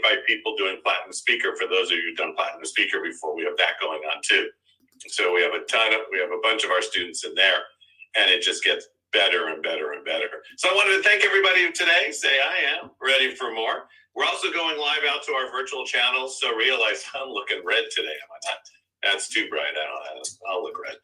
25 people doing Platinum Speaker. For those of you who've done Platinum Speaker before, we have that going on too. So we have a bunch of our students in there, and it just gets better and better and better. So I wanted to thank everybody today. Say I am ready for more. We're also going live out to our virtual channels. So realize I'm looking red today. Am I not? That's too bright. I'll look red.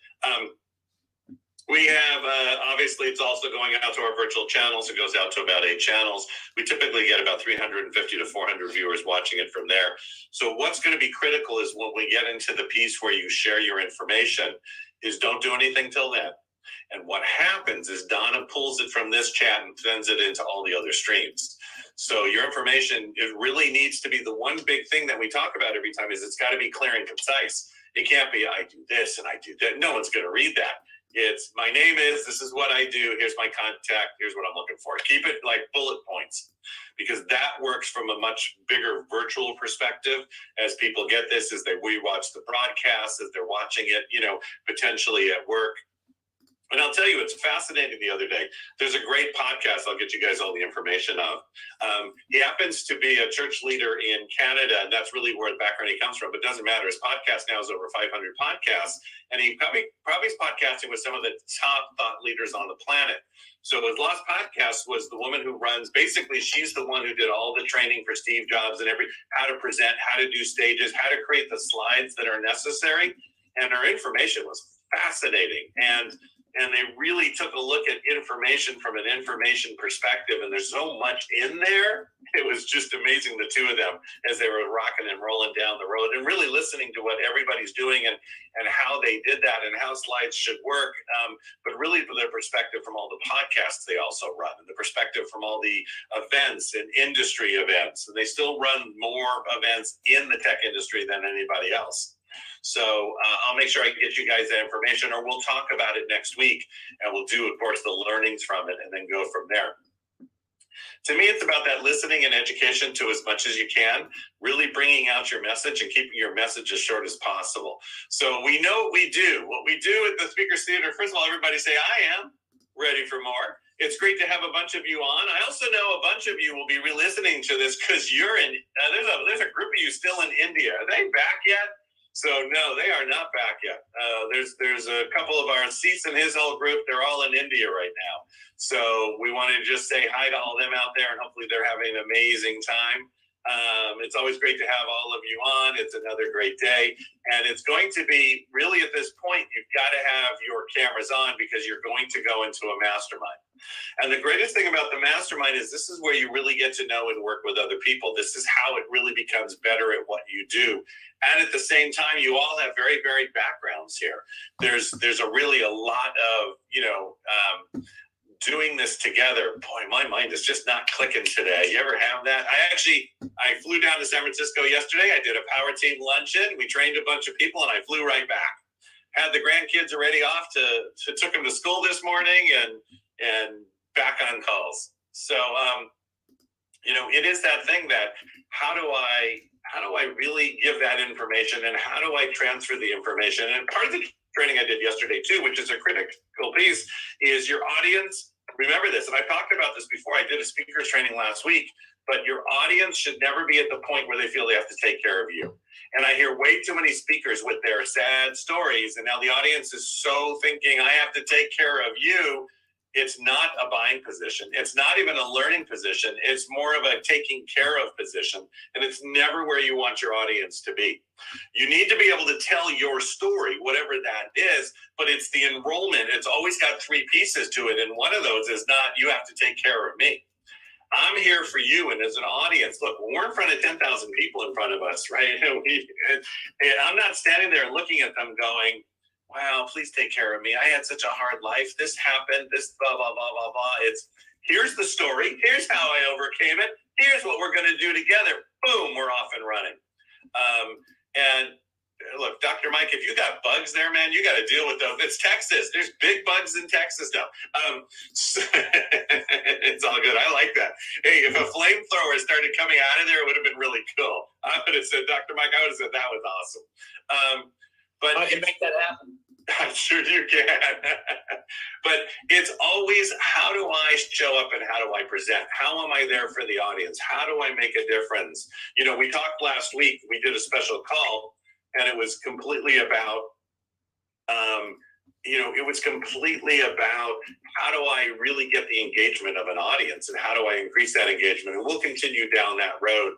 We have, obviously, it's also going out to our virtual channels. It goes out to about 8 channels. We typically get about 350 to 400 viewers watching it from there. So what's going to be critical is when we get into the piece where you share your information is don't do anything till then. And what happens is Donna pulls it from this chat and sends it into all the other streams. So your information, it really needs to be the one big thing that we talk about every time is it's got to be clear and concise. It can't be, I do this and I do that. No one's going to read that. It's my name is, this is what I do, here's my contact, here's what I'm looking for. Keep it like bullet points, because that works from a much bigger virtual perspective. As people get this, as they rewatch the broadcast, as they're watching it, potentially at work. And I'll tell you, it's fascinating the other day. There's a great podcast I'll get you guys all the information of. He happens to be a church leader in Canada, and that's really where the background he comes from. But it doesn't matter. His podcast now is over 500 podcasts, and he probably is podcasting with some of the top thought leaders on the planet. So his last podcast was the woman who runs, basically she's the one who did all the training for Steve Jobs and how to present, how to do stages, how to create the slides that are necessary. And her information was fascinating. And they really took a look at information from an information perspective. And there's so much in there. It was just amazing, the two of them, as they were rocking and rolling down the road and really listening to what everybody's doing and how they did that and how slides should work. But really from their perspective from all the podcasts they also run, and the perspective from all the events and industry events. And they still run more events in the tech industry than anybody else. So I'll make sure I get you guys that information, or we'll talk about it next week, and we'll do, of course, the learnings from it and then go from there. To me, it's about that listening and education to as much as you can, really bringing out your message and keeping your message as short as possible. So we know what we do. What we do at the Speakers Theater, first of all, everybody say, I am ready for more. It's great to have a bunch of you on. I also know a bunch of you will be re-listening to this because you're in, there's a group of you still in India. Are they back yet? So no, they are not back yet. There's a couple of our seats in his whole group. They're all in India right now. So we wanted to just say hi to all of them out there, and hopefully they're having an amazing time. It's always great to have all of you on. It's another great day. And it's going to be, really at this point, you've got to have your cameras on because you're going to go into a mastermind. And the greatest thing about the mastermind is this is where you really get to know and work with other people. This is how it really becomes better at what you do. And at the same time, you all have very varied backgrounds here. There's really a lot of, doing this together. Boy, my mind is just not clicking today. You ever have that? I flew down to San Francisco yesterday. I did a power team luncheon. We trained a bunch of people and I flew right back. Had the grandkids already off took them to school this morning and back on calls. So, it is that thing that how do I really give that information and how do I transfer the information? And part of the training I did yesterday too, which is a critical piece, is your audience. Remember this, and I talked about this before. I did a speakers training last week, but your audience should never be at the point where they feel they have to take care of you. And I hear way too many speakers with their sad stories, and now the audience is so thinking, I have to take care of you. It's not a buying position. It's not even a learning position. It's more of a taking care of position. And it's never where you want your audience to be. You need to be able to tell your story, whatever that is, but it's the enrollment. It's always got 3 pieces to it. And one of those is not, you have to take care of me. I'm here for you. And as an audience, look, when we're in front of 10,000 people in front of us, right? I'm not standing there looking at them going, wow, please take care of me. I had such a hard life. This happened, this blah, blah, blah, blah, blah. It's, here's the story. Here's how I overcame it. Here's what we're going to do together. Boom, we're off and running. And look, Dr. Mike, if you got bugs there, man, you got to deal with those. It's Texas. There's big bugs in Texas now. So it's all good. I like that. Hey, if a flamethrower started coming out of there, it would have been really cool. I would have said, Dr. Mike, I would have said that was awesome. But I can make that happen. I'm sure you can. But it's always, how do I show up and how do I present? How am I there for the audience? How do I make a difference? You know, we talked last week, we did a special call, and it was completely about, it was completely about how do I really get the engagement of an audience and how do I increase that engagement? And we'll continue down that road.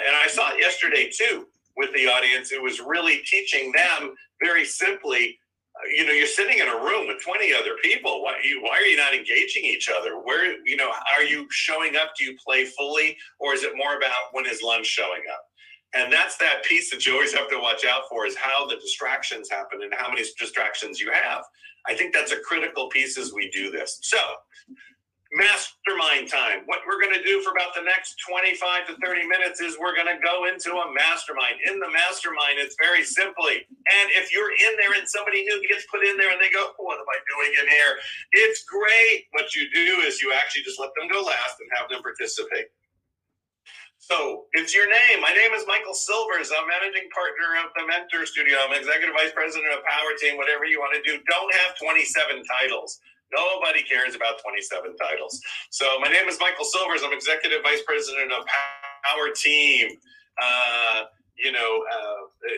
And I saw it yesterday too with the audience. It was really teaching them very simply, you're sitting in a room with 20 other people. Why are you not engaging each other? Where, are you showing up? Do you play fully? Or is it more about when is lunch showing up? And that's that piece that you always have to watch out for, is how the distractions happen and how many distractions you have. I think that's a critical piece as we do this. So, mastermind time. What we're going to do for about the next 25 to 30 minutes is we're going to go into a mastermind. In the mastermind, it's very simply, and if you're in there and somebody new gets put in there and they go, what am I doing in here? It's great. What you do is you actually just let them go last and have them participate. So it's your name. My name is Michael Silvers. I'm managing partner of the Mentor Studio. I'm executive vice president of Power Team. Whatever you want to do, don't have 27 titles. Nobody cares about 27 titles. So my name is Michael Silvers. I'm executive vice president of Power Team.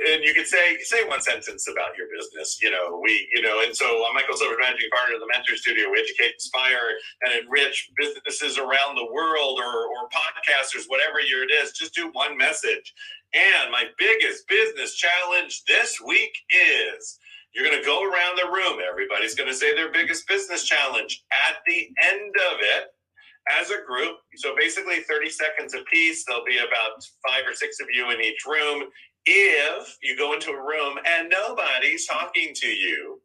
And you could say one sentence about your business. And so I'm Michael Silvers, managing partner of the Mentor Studio. We educate, inspire, and enrich businesses around the world, or podcasters, whatever year it is. Just do one message. And my biggest business challenge this week is, you're going to go around the room. Everybody's going to say their biggest business challenge. At the end of it, as a group, so basically 30 seconds apiece, there'll be about 5 or 6 of you in each room. If you go into a room and nobody's talking to you,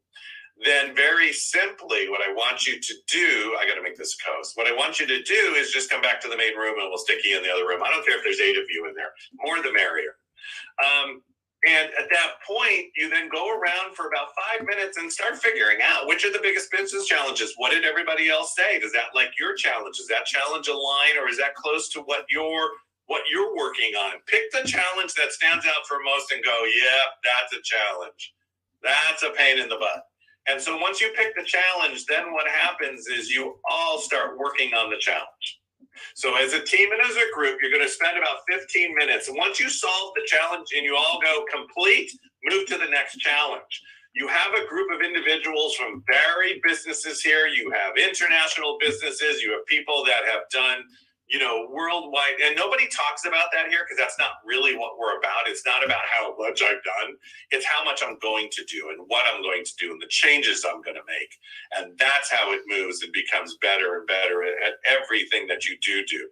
then very simply what I want you to do, I got to make this coast. What I want you to do is just come back to the main room and we'll stick you in the other room. I don't care if there's 8 of you in there. More the merrier. And at that point, you then go around for about 5 minutes and start figuring out which are the biggest business challenges. What did everybody else say? Does that like your challenge? Does that challenge align, or is that close to what you're working on? Pick the challenge that stands out for most and go, yeah, that's a challenge. That's a pain in the butt. And so once you pick the challenge, then what happens is you all start working on the challenge. So as a team and as a group, you're going to spend about 15 minutes. And once you solve the challenge and you all go complete, move to the next challenge. You have a group of individuals from varied businesses here. You have international businesses. You have people that have done, worldwide. And nobody talks about that here because that's not really what we're about. It's not about how much I've done. It's how much I'm going to do and what I'm going to do and the changes I'm going to make. And that's how it moves and becomes better and better at everything that you do.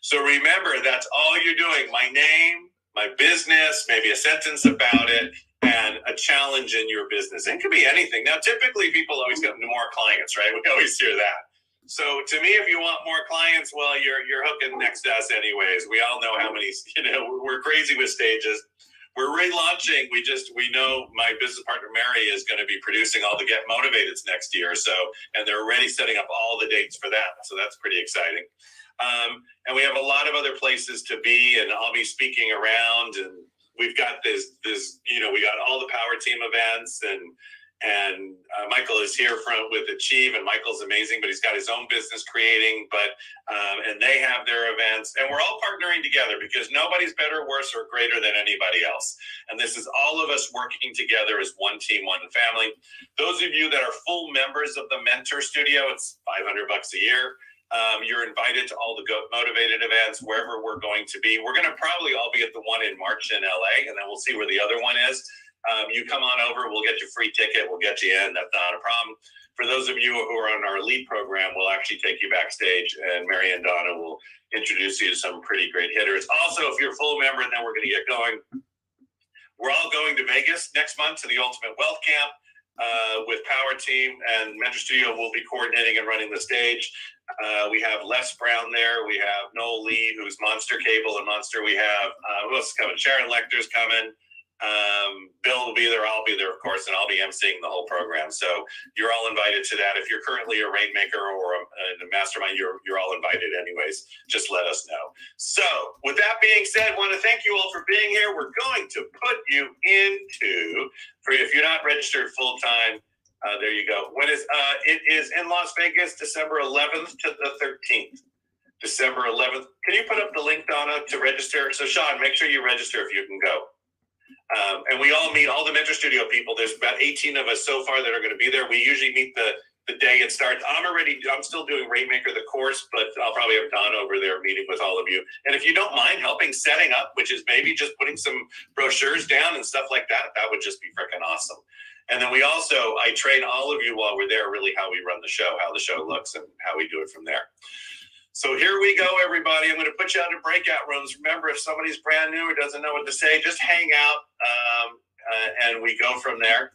So remember, that's all you're doing. My name, my business, maybe a sentence about it, and a challenge in your business. It could be anything. Now, typically people always get more clients, right? We always hear that. So to me, if you want more clients, well, you're hooking next to us anyways. We all know how many, we're crazy with stages. We're relaunching. We know my business partner, Mary, is going to be producing all the Get Motivateds next year or so, and they're already setting up all the dates for that. So that's pretty exciting. And we have a lot of other places to be, and I'll be speaking around, and we've got this, we got all the Power Team events, and Michael is here with Achieve, and Michael's amazing, but he's got his own business creating, and they have their events, and we're all partnering together because nobody's better, worse, or greater than anybody else. And this is all of us working together as one team, one family. Those of you that are full members of the Mentor Studio, it's $500 a year. You're invited to all the Get Motivated events, wherever we're going to be. We're going to probably all be at the one in March in LA, and then we'll see where the other one is. You come on over, we'll get you a free ticket, we'll get you in, that's not a problem. For those of you who are on our lead program, we'll actually take you backstage, and Mary and Donna will introduce you to some pretty great hitters. Also, if you're a full member, and then we're going to get going, we're all going to Vegas next month to the Ultimate Wealth Camp with Power Team, and Mentor Studio will be coordinating and running the stage. We have Les Brown there. We have Noel Lee, who's Monster Cable and Monster. We have, who else is coming? Sharon Lecter's coming. Bill will be there. I'll be there, of course, and I'll be emceeing the whole program. So you're all invited to that. If you're currently a rainmaker or a mastermind, you're all invited anyways. Just let us know. So with that being said, I want to thank you all for being here. We're going to put you into, if you're not registered full time, there you go. When is it is in Las Vegas, December 11th to the 13th. December 11th. Can you put up the link, Donna, to register? So Sean, make sure you register if you can go. And we all meet, all the Mentor Studio people. There's about 18 of us so far that are going to be there. We usually meet the day it starts. I'm still doing Rainmaker, the course, but I'll probably have Don over there meeting with all of you. And if you don't mind helping setting up, which is maybe just putting some brochures down and stuff like that, that would just be freaking awesome. And then I train all of you while we're there, really how we run the show, how the show looks, and how we do it from there. So here we go, everybody. I'm going to put you out of breakout rooms. Remember, if somebody's brand new or doesn't know what to say, just hang out, and we go from there.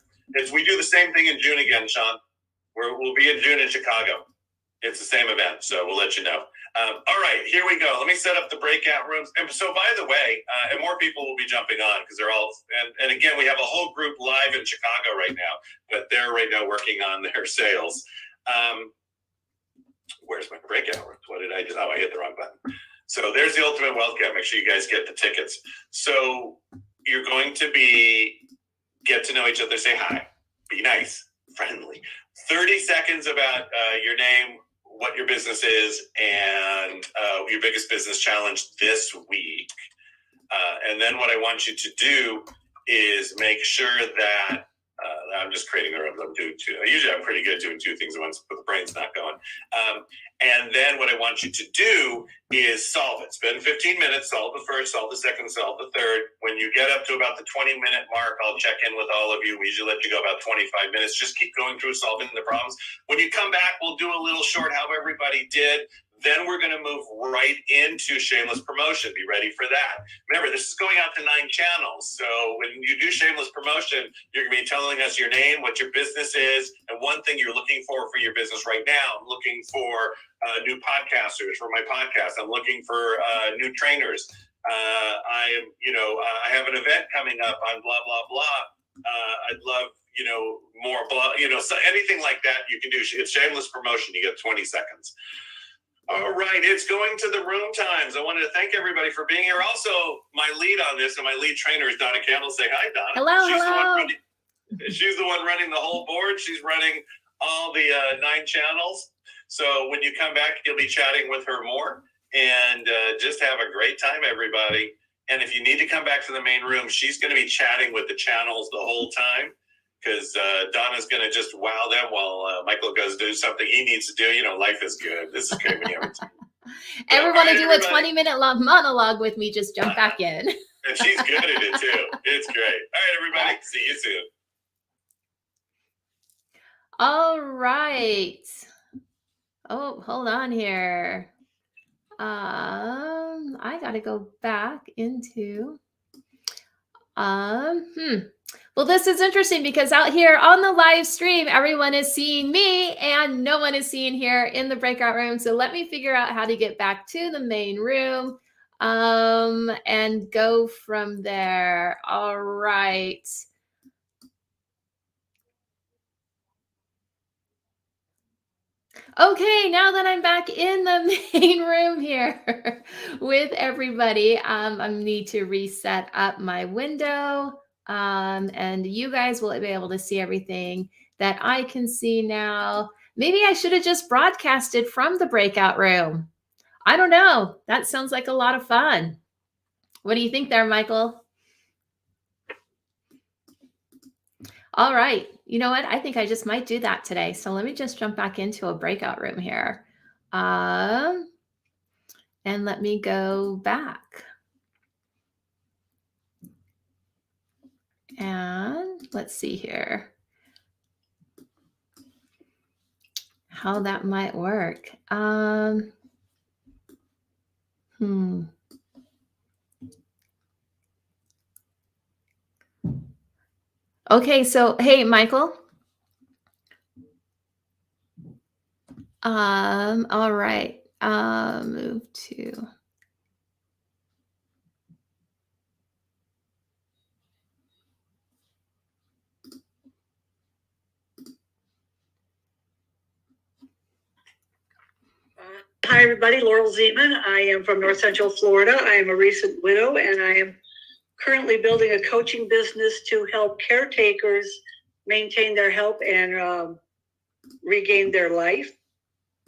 We do the same thing in June again, Sean. We'll be in June in Chicago. It's the same event, so we'll let you know. All right, here we go. Let me set up the breakout rooms. And so, by the way, and more people will be jumping on because they're all, and again, we have a whole group live in Chicago right now, but they're right now working on their sales. Where's my breakout rooms? What did I do? Oh, I hit the wrong button. So there's the Ultimate Wealth Camp. Make sure you guys get the tickets. So you're going to get to know each other, say hi, be nice, friendly. 30 seconds about your name, what your business is, and your biggest business challenge this week. And then what I want you to do is make sure that I'm just creating the room. I'm doing two. Usually I'm pretty good doing two things at once, but the brain's not going. And then what I want you to do is solve it. Spend 15 minutes, solve the first, solve the second, solve the third. When you get up to about the 20-minute mark, I'll check in with all of you. We usually let you go about 25 minutes. Just keep going through solving the problems. When you come back, we'll do a little short how everybody did. Then we're going to move right into shameless promotion. Be ready for that. Remember, this is going out to 9 channels. So when you do shameless promotion, you're going to be telling us your name, what your business is, and one thing you're looking for your business right now. I'm looking for new podcasters for my podcast. I'm looking for new trainers. I have an event coming up on blah, blah, blah. I'd love, more blah, so anything like that you can do. It's shameless promotion. You get 20 seconds. All right, it's going to the room times. I wanted to thank everybody for being here. Also, my lead on this and my lead trainer is Donna Campbell. Say hi, Donna. Hello, She's the one running the whole board. She's running all the 9 channels. So when you come back, you'll be chatting with her more. And just have a great time, everybody. And if you need to come back to the main room, she's going to be chatting with the channels the whole time. Because Donna's going to just wow them while Michael goes do something he needs to do. Life is good. This is great when you have a team. Everyone to do a 20-minute long monologue with me, just jump back in. And she's good at it, too. It's great. All right, everybody. See you soon. All right. Oh, hold on here. I got to go back into... Well, this is interesting because out here on the live stream, everyone is seeing me and no one is seeing here in the breakout room. So let me figure out how to get back to the main room and go from there. All right. Okay, now that I'm back in the main room here with everybody, I need to reset up my window. And you guys will be able to see everything that I can see now. Maybe I should have just broadcasted from the breakout room. I don't know. That sounds like a lot of fun. What do you think there, Michael? All right. You know what? I think I just might do that today. So let me just jump back into a breakout room here. And let me go back. And let's see here how that might work. Okay, so hey, Michael. All right. Move to. everybody. Laurel Zeman. I am from North Central Florida. I am a recent widow, and I am currently building a coaching business to help caretakers maintain their health and regain their life.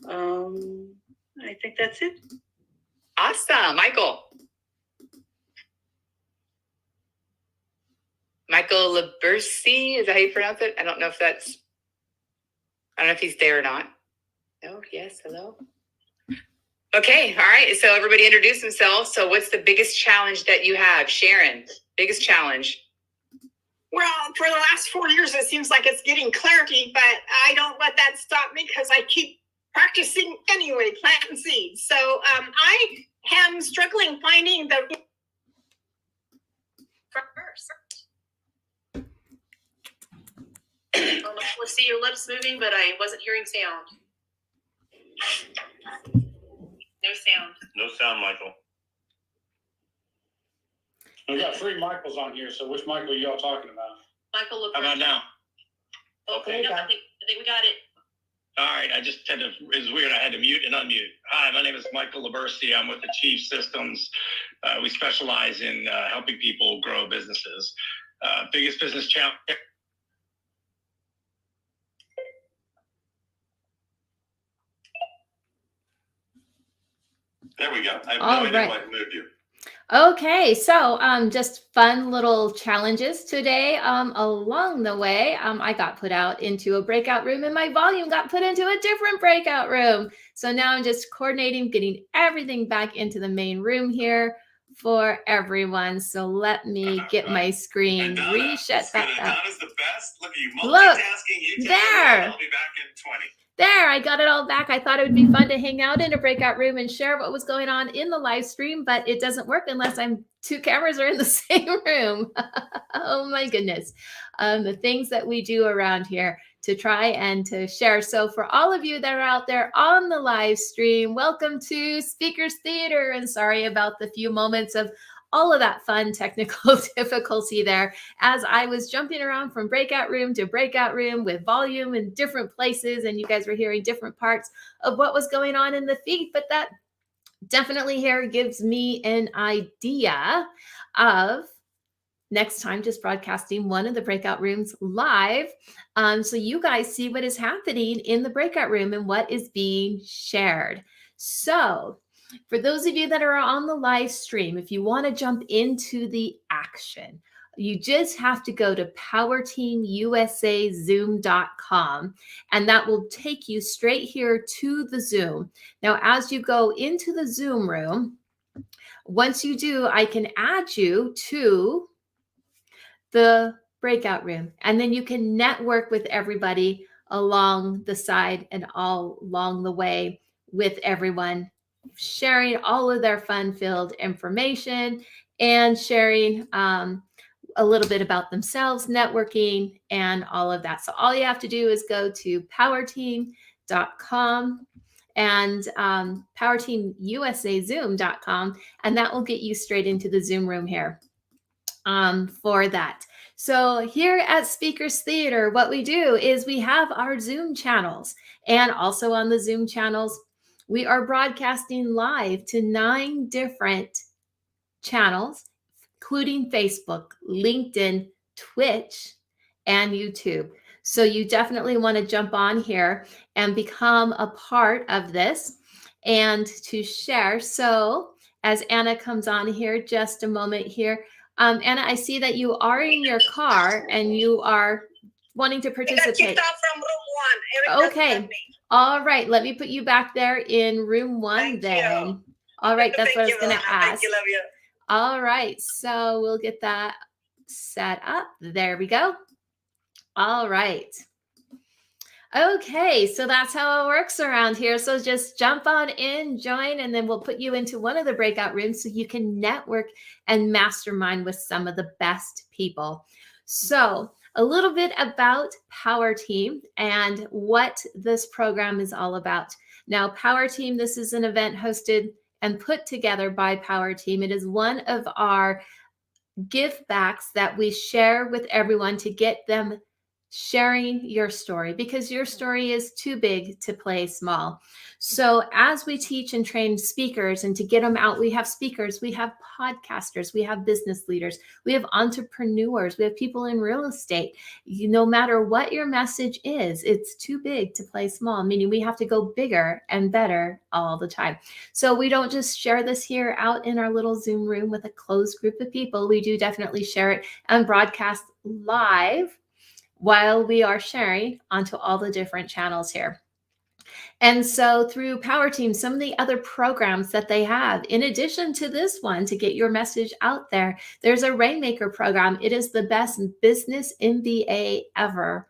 I think that's it. Awesome. Michael Labersi, is that how you pronounce it? I don't know if he's there or not. No, yes, hello. Okay, all right. So everybody introduce themselves. So what's the biggest challenge that you have? Sharon, biggest challenge. Well, for the last 4 years, it seems like it's getting clarity, but I don't let that stop me because I keep practicing anyway, planting seeds. So I am struggling finding the first. Let's see your lips moving, but I wasn't hearing sound. No sound. No sound, Michael. We got 3 Michaels on here, so which Michael are y'all talking about? Michael, look. How about now? Okay, no, I think we got it. All right, it's weird. I had to mute and unmute. Hi, my name is Michael Labersi. I'm with Achieve Systems. We specialize in helping people grow businesses. Biggest business challenge. There we go. I have All no idea right. what moved you. Okay, so just fun little challenges today. Along the way, I got put out into a breakout room and my volume got put into a different breakout room. So now I'm just coordinating, getting everything back into the main room here for everyone. So let me get my screen reset back up. Donna's the best. Look at you multitasking. Look, You there. I'll be back in 20. There, I got it all back. I thought it would be fun to hang out in a breakout room and share what was going on in the live stream, but it doesn't work unless 2 cameras are in the same room. Oh my goodness. The things that we do around here to try and to share. So for all of you that are out there on the live stream, welcome to Speakers Theater, and sorry about the few moments of all of that fun technical difficulty there as I was jumping around from breakout room to breakout room with volume in different places, and you guys were hearing different parts of what was going on in the feed. But that definitely here gives me an idea of next time just broadcasting one of the breakout rooms live, so you guys see what is happening in the breakout room and what is being shared. So for those of you that are on the live stream, if you want to jump into the action, you just have to go to powerteamusazoom.com, and that will take you straight here to the Zoom. Now, as you go into the Zoom room, once you do, I can add you to the breakout room, and then you can network with everybody along the side and all along the way with everyone, sharing all of their fun-filled information and sharing a little bit about themselves, networking, and all of that. So all you have to do is go to powerteam.com and powerteamusazoom.com, and that will get you straight into the Zoom room here for that. So here at Speakers Theater, what we do is we have our Zoom channels, and also on the Zoom channels, we are broadcasting live to 9 different channels, including Facebook, LinkedIn, Twitch, and YouTube. So you definitely want to jump on here and become a part of this and to share. So as Anna comes on here, just a moment here. Anna, I see that you are in your car and you are wanting to participate. I got kicked off from room 1. Eric Okay. All right. Let me put you back there in room 1 Thank then. you. All right. That's what I was you, going to Lorna. ask. Thank you, love you. All right. So we'll get that set up. There we go. All right. Okay, so that's how it works around here. So just jump on in, join, and then we'll put you into one of the breakout rooms so you can network and mastermind with some of the best people. So a little bit about Power Team and what this program is all about. Now, Power Team, this is an event hosted and put together by Power Team. It is one of our give backs that we share with everyone to get them sharing your story, because your story is too big to play small. So as we teach and train speakers and to get them out, we have speakers, we have podcasters, we have business leaders, we have entrepreneurs, we have people in real estate. No matter what your message is, it's too big to play small, meaning we have to go bigger and better all the time. So we don't just share this here out in our little Zoom room with a closed group of people. We do definitely share it and broadcast live while we are sharing onto all the different channels here. And so through Power Team, some of the other programs that they have, in addition to this one, to get your message out there, there's a Rainmaker program. It is the best business MBA ever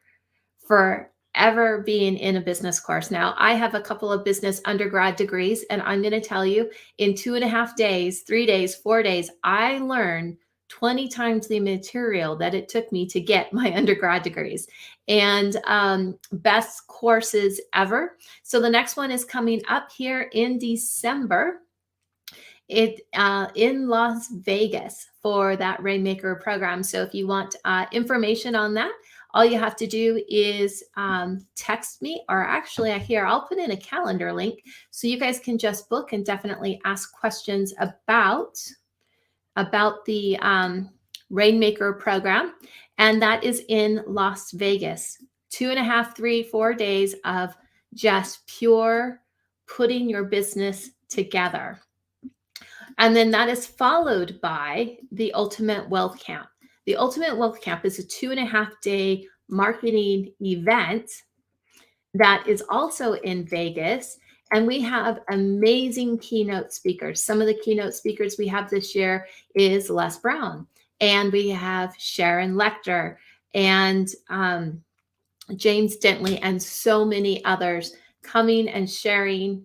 for ever being in a business course. Now, I have a couple of business undergrad degrees, and I'm going to tell you, in 2.5 days, 3 days, 4 days, I learned 20 times the material that it took me to get my undergrad degrees, and best courses ever. So the next one is coming up here in December in Las Vegas for that Rainmaker program. So if you want information on that, all you have to do is text me, or actually I'll put in a calendar link so you guys can just book and definitely ask questions about the Rainmaker program. And that is in Las Vegas. 2.5, 3, 4 days of just pure putting your business together. And then that is followed by the Ultimate Wealth Camp. The Ultimate Wealth Camp is a 2.5-day marketing event that is also in Vegas. And we have amazing keynote speakers. Some of the keynote speakers we have this year is Les Brown, and we have Sharon Lechter and James Dentley, and so many others coming and sharing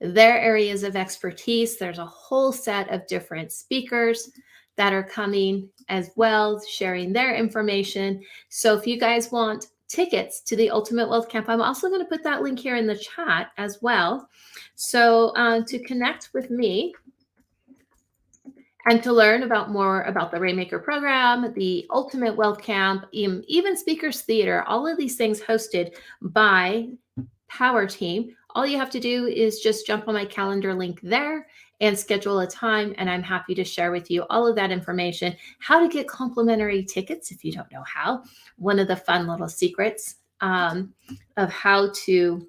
their areas of expertise. There's a whole set of different speakers that are coming as well, sharing their information. So if you guys want tickets to the Ultimate Wealth Camp, I'm also going to put that link here in the chat as well. So to connect with me and to learn more about the Rainmaker program, the Ultimate Wealth Camp, even Speakers Theater, all of these things hosted by Power Team, all you have to do is just jump on my calendar link there and schedule a time, and I'm happy to share with you all of that information, how to get complimentary tickets if you don't know how. One of the fun little secrets of how to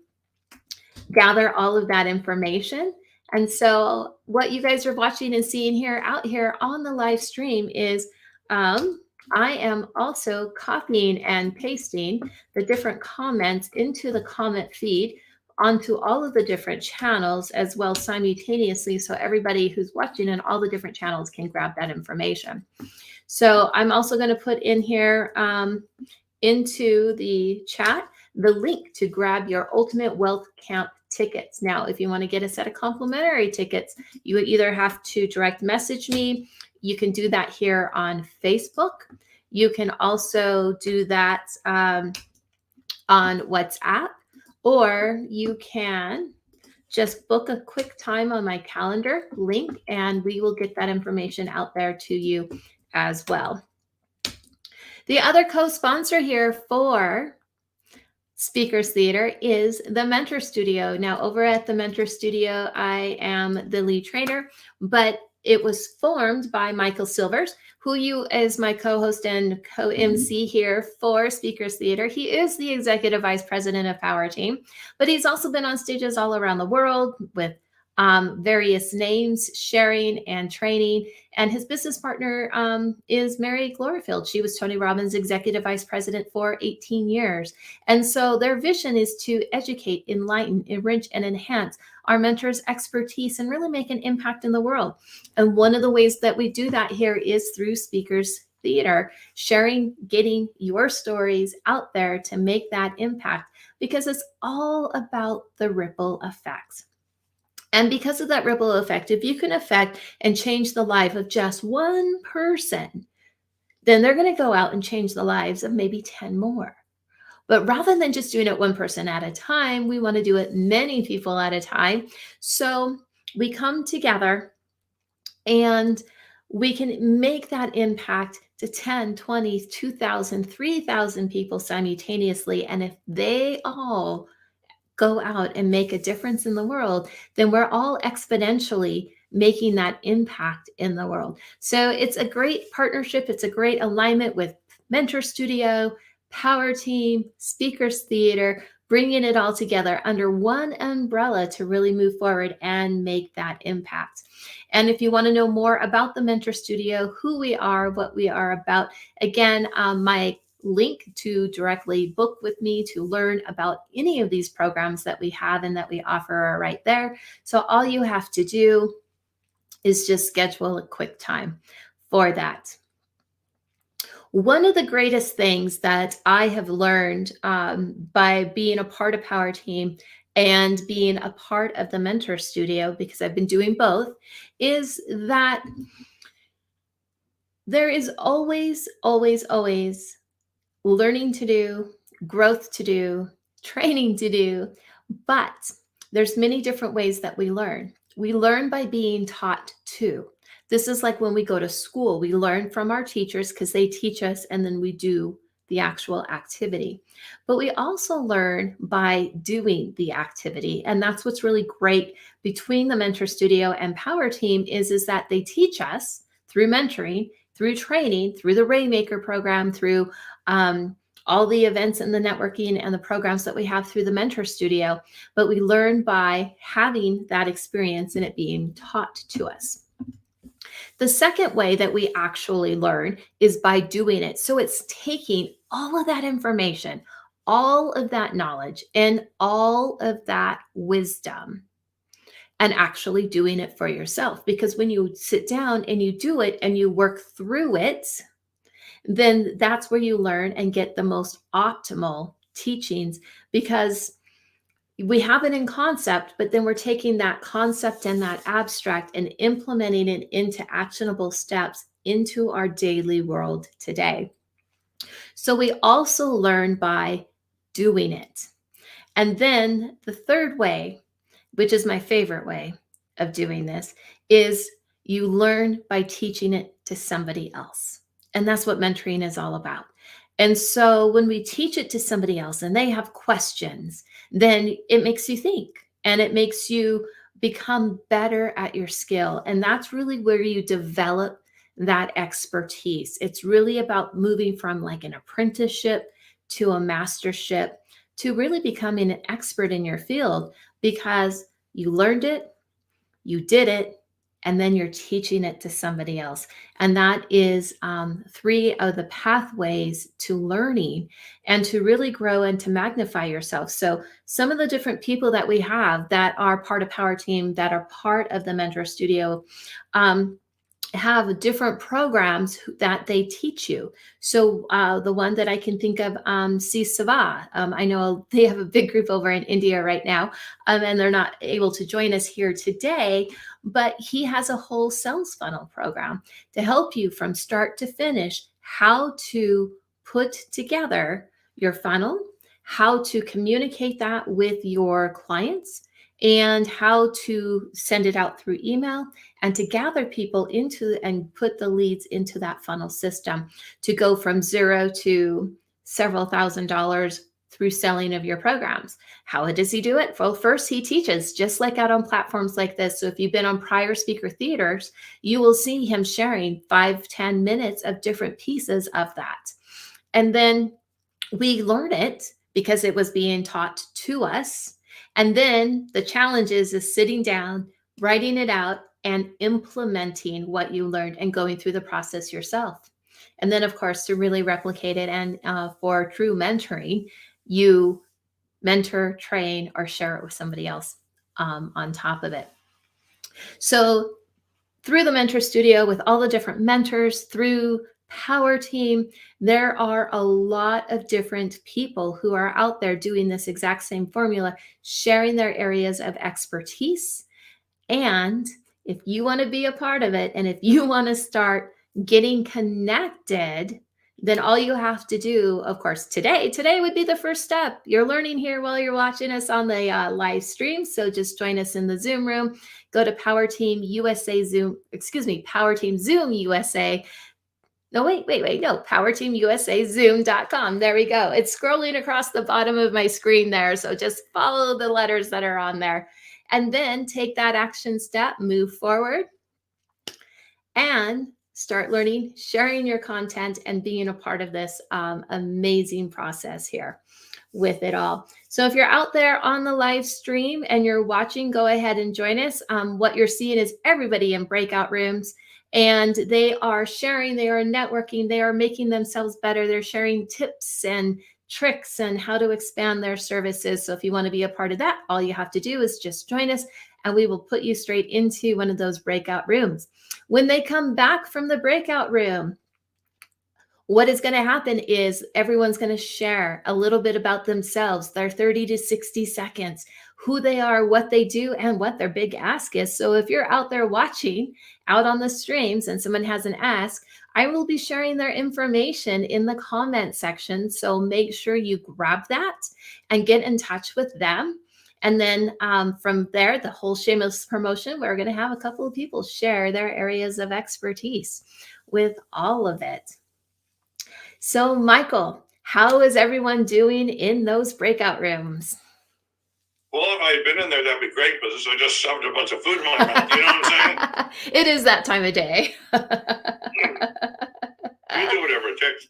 gather all of that information. And so what you guys are watching and seeing here out here on the live stream is I am also copying and pasting the different comments into the comment feed onto all of the different channels as well simultaneously, so everybody who's watching in all the different channels can grab that information. So I'm also going to put in here into the chat the link to grab your Ultimate Wealth Camp tickets. Now, if you want to get a set of complimentary tickets, you would either have to direct message me. You can do that here on Facebook. You can also do that on WhatsApp, or you can just book a quick time on my calendar link, and we will get that information out there to you as well. The other co-sponsor here for Speakers Theater is the Mentor Studio. Now, over at the Mentor Studio, I am the lead trainer, but it was formed by Michael Silvers, who is my co-host and co-MC here for Speakers Theater. He is the executive vice president of Power Team, but he's also been on stages all around the world with various names, sharing and training. And his business partner is Mary Glorifield. She was Tony Robbins' executive vice president for 18 years. And so their vision is to educate, enlighten, enrich, and enhance our mentors' expertise and really make an impact in the world. And one of the ways that we do that here is through Speakers Theater, sharing, getting your stories out there to make that impact, because it's all about the ripple effects. And because of that ripple effect, if you can affect and change the life of just one person, then they're going to go out and change the lives of maybe 10 more. But rather than just doing it one person at a time, we want to do it many people at a time. So we come together and we can make that impact to 10, 20, 2,000, 3,000 people simultaneously. And if they all go out and make a difference in the world, then we're all exponentially making that impact in the world. So it's a great partnership. It's a great alignment with Mentor Studio, Power Team, Speakers Theater, bringing it all together under one umbrella to really move forward and make that impact. And if you want to know more about the Mentor Studio, who we are, what we are about, again, my link to directly book with me to learn about any of these programs that we have and that we offer are right there. So all you have to do is just schedule a quick time for that. One of the greatest things that I have learned by being a part of Power Team and being a part of the Mentor Studio, because I've been doing both, is that there is always, always, always learning to do, growth to do, training to do, but there's many different ways that we learn. We learn by being taught to. This is like when we go to school, we learn from our teachers because they teach us and then we do the actual activity. But we also learn by doing the activity. And that's what's really great between the Mentor Studio and Power Team is that they teach us through mentoring, through training, through the Rainmaker program, through all the events and the networking and the programs that we have through the Mentor Studio, but we learn by having that experience and it being taught to us. The second way that we actually learn is by doing it. So it's taking all of that information, all of that knowledge, and all of that wisdom and actually doing it for yourself. Because when you sit down and you do it and you work through it, then that's where you learn and get the most optimal teachings, because we have it in concept, but then we're taking that concept and that abstract and implementing it into actionable steps into our daily world today. So we also learn by doing it. And then the third way, which is my favorite way of doing this, is you learn by teaching it to somebody else. And that's what mentoring is all about. And so when we teach it to somebody else and they have questions, then it makes you think and it makes you become better at your skill. And that's really where you develop that expertise. It's really about moving from like an apprenticeship to a mastership to really becoming an expert in your field, because you learned it, you did it, and then you're teaching it to somebody else. And that is 3 of the pathways to learning and to really grow and to magnify yourself. So some of the different people that we have that are part of Power Team, that are part of the Mentor Studio, have different programs that they teach you. So the one that I can think of, C Sava, I know they have a big group over in India right now, and they're not able to join us here today, but he has a whole sales funnel program to help you from start to finish, how to put together your funnel, how to communicate that with your clients, and how to send it out through email and to gather people into and put the leads into that funnel system to go from zero to several $1,000s through selling of your programs. How does he do it? Well, first he teaches, just like out on platforms like this. So if you've been on prior speaker theaters, you will see him sharing 5-10 minutes of different pieces of that. And then we learn it because it was being taught to us. And then the challenge is sitting down, writing it out, and implementing what you learned and going through the process yourself. And then, of course, to really replicate it and for true mentoring, you mentor, train, or share it with somebody else on top of it. So through the Mentor Studio, with all the different mentors, through Power Team, there are a lot of different people who are out there doing this exact same formula, sharing their areas of expertise. And if you want to be a part of it, and if you want to start getting connected, then all you have to do, of course, today would be the first step. You're learning here while you're watching us on the live stream. So just join us in the Zoom room, go to Power Team USA Zoom, Power Team Zoom USA. No, wait, no, PowerTeamUSAZoom.com. There we go. It's scrolling across the bottom of my screen there. So just follow the letters that are on there and then take that action step, move forward and start learning, sharing your content and being a part of this amazing process here with it all. So if you're out there on the live stream and you're watching, go ahead and join us. What you're seeing is everybody in breakout rooms. And they are sharing, they are networking, they are making themselves better. They're sharing tips and tricks and how to expand their services. So if you want to be a part of that, all you have to do is just join us and we will put you straight into one of those breakout rooms. When they come back from the breakout room, what is going to happen is everyone's going to share a little bit about themselves, their 30 to 60 seconds, who they are, what they do, and what their big ask is. So if you're out there watching out on the streams and someone has an ask, I will be sharing their information in the comment section. So make sure you grab that and get in touch with them. And then from there, the whole shameless promotion, we're going to have a couple of people share their areas of expertise with all of it. So, Michael, how is everyone doing in those breakout rooms? Well, if I had been in there, that'd be great, but I just shoved a bunch of food in my mouth. You know what I'm saying? It is that time of day. You do whatever it takes.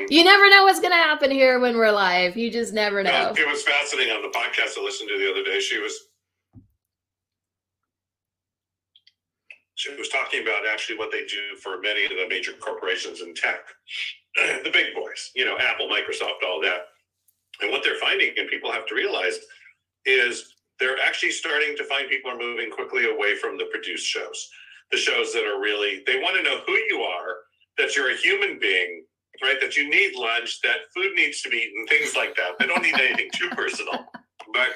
You never know what's going to happen here when we're live. You just never know. It was fascinating on the podcast I listened to the other day. She was talking about actually what they do for many of the major corporations in tech, the big boys, you know, Apple, Microsoft, all that. And what they're finding, and people have to realize, is they're actually starting to find people are moving quickly away from the produced shows. The shows that are really, they want to know who you are, that you're a human being, right? That you need lunch, that food needs to be eaten, things like that. They don't need anything too personal. But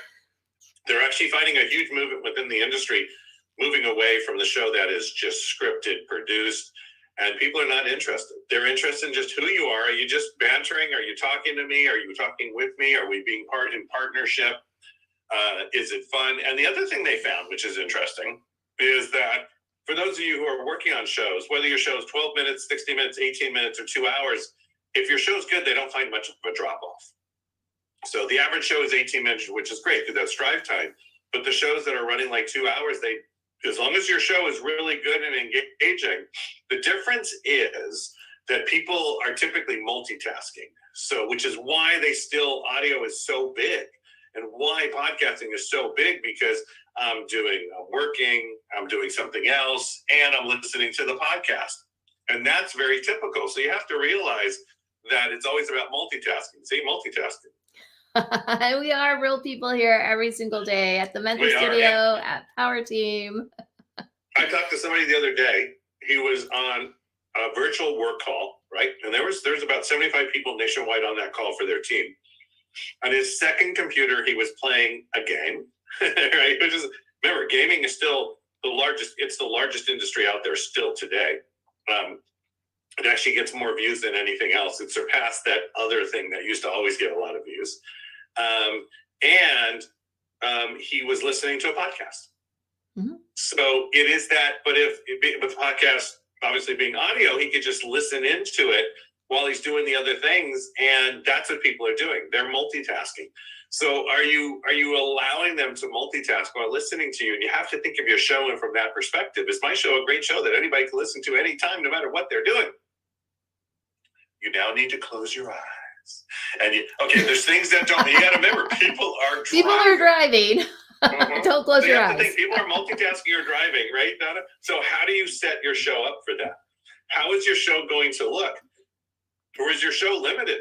they're actually finding a huge movement within the industry, moving away from the show that is just scripted, produced, and people are not interested. They're interested in just who you are. Are you just bantering? Are you talking to me? Are you talking with me? Are we being in partnership? Is it fun? And the other thing they found, which is interesting, is that for those of you who are working on shows, whether your show is 12 minutes, 60 minutes, 18 minutes, or 2 hours, if your show's good, they don't find much of a drop-off. So the average show is 18 minutes, which is great because that's drive time. But the shows that are running like 2 hours, as long as your show is really good and engaging, the difference is that people are typically multitasking. So, which is why audio is so big and why podcasting is so big, because I'm working, I'm doing something else, and I'm listening to the podcast. And that's very typical. So you have to realize that it's always about multitasking. See, multitasking. We are real people here every single day at the Mentor Studio, at Power Team. I talked to somebody the other day. He was on a virtual work call, right? And there's about 75 people nationwide on that call for their team. On his second computer, he was playing a game, right? Which is, remember, gaming is still the largest. It's the largest industry out there still today. It actually gets more views than anything else. It surpassed that other thing that used to always get a lot of views. And he was listening to a podcast. Mm-hmm. So it is that, but if with podcast obviously being audio, he could just listen into it while he's doing the other things. And that's what people are doing. They're multitasking. So are you allowing them to multitask while listening to you? And you have to think of your show and from that perspective. Is my show a great show that anybody can listen to anytime, no matter what they're doing? You now need to close your eyes. And there's things that don't, you got to remember, people are driving. Mm-hmm. Don't close your eyes. People are multitasking or driving, right, Donna? So how do you set your show up for that? How is your show going to look? Or is your show limited?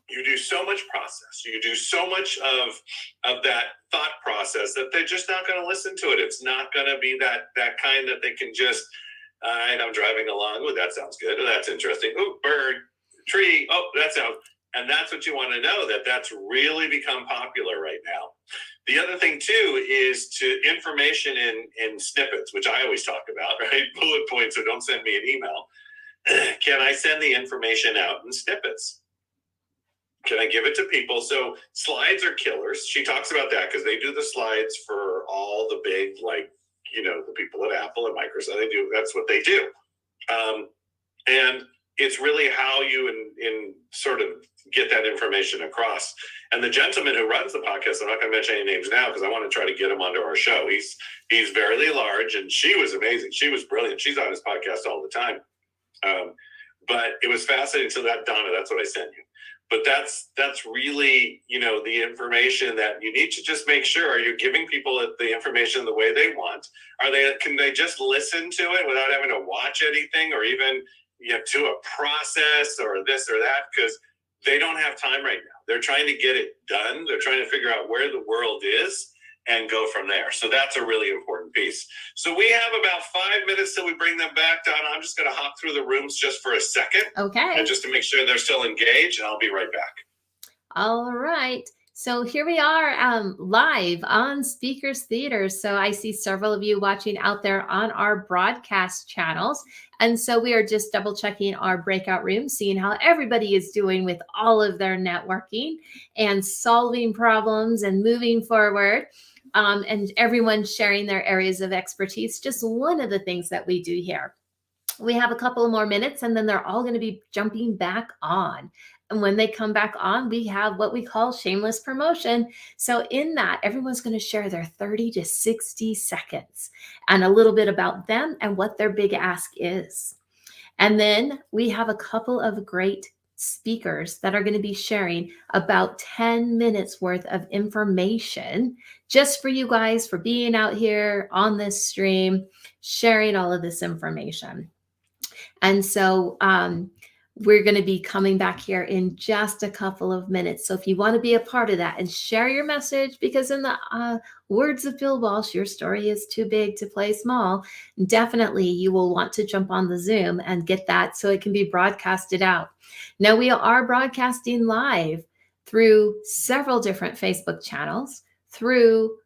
You do so much process. You do so much of that thought process that they're just not going to listen to it. It's not going to be that kind that they can just, and I'm driving along. Oh, that sounds good. Oh, that's interesting. Oh, bird, tree. Oh, that sounds. And that's what you want to know, that's really become popular right now. The other thing too is information in snippets, which I always talk about, right? Bullet points, so don't send me an email. Can I send the information out in snippets? can I give it to people? So slides are killers. She talks about that because they do the slides for all the big, like, the people at Apple and Microsoft. That's what they do. And it's really how you in sort of get that information across. And the gentleman who runs the podcast, I'm not going to mention any names now because I want to try to get him onto our show. He's very large, and she was amazing. She was brilliant. She's on his podcast all the time. But it was fascinating. So Donna, that's what I sent you. But that's really, the information that you need to just make sure, are you giving people the information the way they want? Can they just listen to it without having to watch anything or even do a process or this or that? Because they don't have time right now. They're trying to get it done. They're trying to figure out where the world is and go from there. So that's a really important piece. So we have about 5 minutes till we bring them back, Donna. I'm just going to hop through the rooms just for a second. Okay. And just to make sure they're still engaged, and I'll be right back. All right. So here we are live on Speakers Theater. So I see several of you watching out there on our broadcast channels. And so we are just double checking our breakout room, seeing how everybody is doing with all of their networking and solving problems and moving forward. And everyone sharing their areas of expertise. Just one of the things that we do here. We have a couple more minutes and then they're all going to be jumping back on. And when they come back on, we have what we call shameless promotion. So in that, everyone's going to share their 30 to 60 seconds and a little bit about them and what their big ask is. And then we have a couple of great speakers that are going to be sharing about 10 minutes worth of information just for you guys for being out here on this stream, sharing all of this information. And so we're going to be coming back here in just a couple of minutes. So if you want to be a part of that and share your message, because in the words of Bill Walsh, your story is too big to play small, definitely you will want to jump on the Zoom and get that so it can be broadcasted out. Now we are broadcasting live through several different Facebook channels, through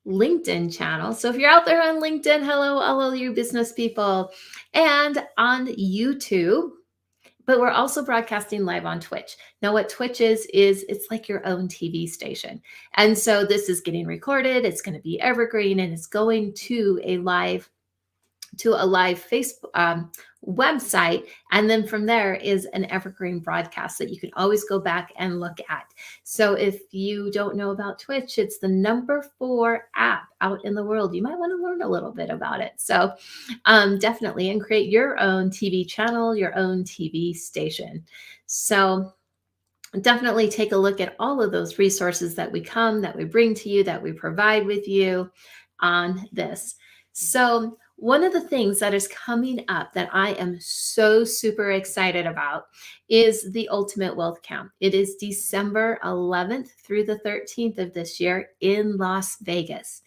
LinkedIn channels. So if you're out there on LinkedIn, hello, all you business people, and on YouTube. But we're also broadcasting live on Twitch. Now, what Twitch is it's like your own TV station. And so this is getting recorded. It's going to be evergreen, and it's going to a live Facebook website. And then from there is an evergreen broadcast that you can always go back and look at. So if you don't know about Twitch, it's the #4 app out in the world. You might want to learn a little bit about it. So definitely, and create your own TV channel, your own TV station. So definitely take a look at all of those resources that we bring to you, that we provide with you on this. So one of the things that is coming up that I am so super excited about is the Ultimate Wealth Camp. It is December 11th through the 13th of this year in Las Vegas.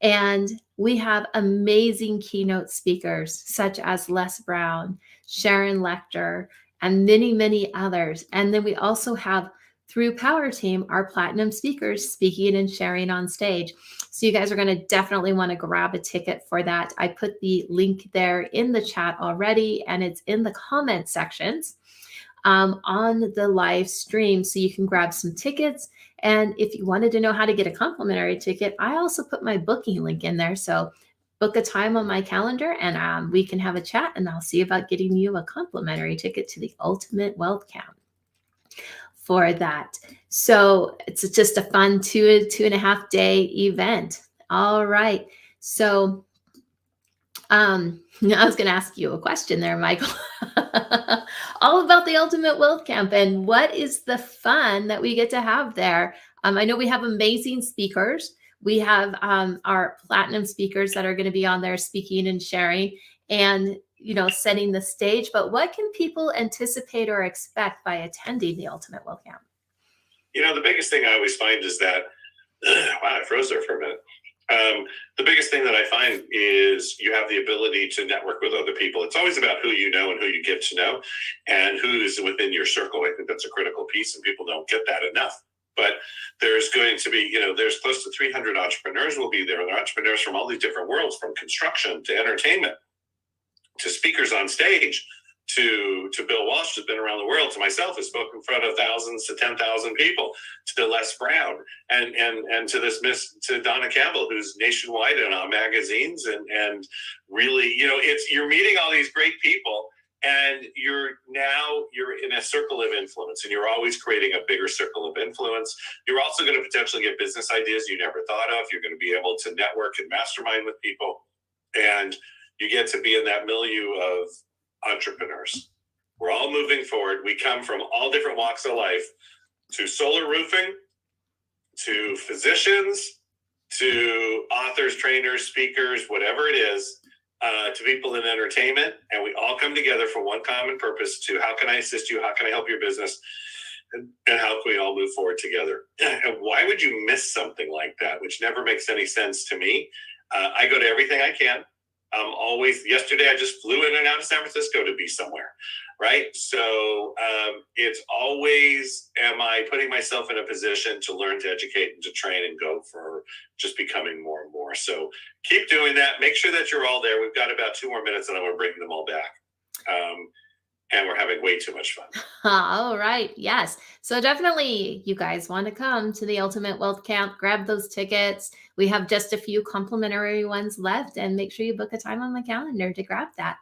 And we have amazing keynote speakers such as Les Brown, Sharon Lechter, and many, many others. And then we also have, through Power Team, our platinum speakers speaking and sharing on stage. So you guys are going to definitely want to grab a ticket for that. I put the link there in the chat already, and it's in the comment sections on the live stream. So you can grab some tickets. And if you wanted to know how to get a complimentary ticket, I also put my booking link in there. So book a time on my calendar and we can have a chat, and I'll see about getting you a complimentary ticket to the Ultimate Wealth Camp for that. So it's just a fun 2.5 day event. All right. So I was going to ask you a question there, Michael, all about the Ultimate Wealth Camp and what is the fun that we get to have there. I know we have amazing speakers. We have our platinum speakers that are going to be on there speaking and sharing and setting the stage. But what can people anticipate or expect by attending the Ultimate Wealth Camp? The biggest thing I always find is that, wow, I froze there for a minute. The biggest thing that I find is you have the ability to network with other people. It's always about who you know and who you get to know and who is within your circle. I think that's a critical piece, and people don't get that enough. But there's going to be, there's close to 300 entrepreneurs will be there. And they're entrepreneurs from all these different worlds, from construction to entertainment to speakers on stage. to Bill Walsh, who's been around the world, to myself, who's spoken in front of thousands to 10,000 people, to Les Brown, and to Donna Campbell, who's nationwide and on magazines, and really, you're meeting all these great people, and you're in a circle of influence, and you're always creating a bigger circle of influence. You're also going to potentially get business ideas you never thought of. You're going to be able to network and mastermind with people, and you get to be in that milieu of entrepreneurs. We're all moving forward. We come from all different walks of life, to solar roofing, to physicians, to authors, trainers, speakers, whatever it is, to people in entertainment. And we all come together for one common purpose: to how can I assist you? How can I help your business? And how can we all move forward together? And why would you miss something like that, which never makes any sense to me? I go to everything I can. Yesterday I just flew in and out of San Francisco to be somewhere, right? So it's always, am I putting myself in a position to learn, to educate, and to train, and go for just becoming more and more. So keep doing that. Make sure that you're all there. We've got about 2 more minutes and I'm going to bring them all back. And we're having way too much fun. All right. Yes. So definitely you guys want to come to the Ultimate Wealth Camp, grab those tickets. We have just a few complimentary ones left, and make sure you book a time on my calendar to grab that.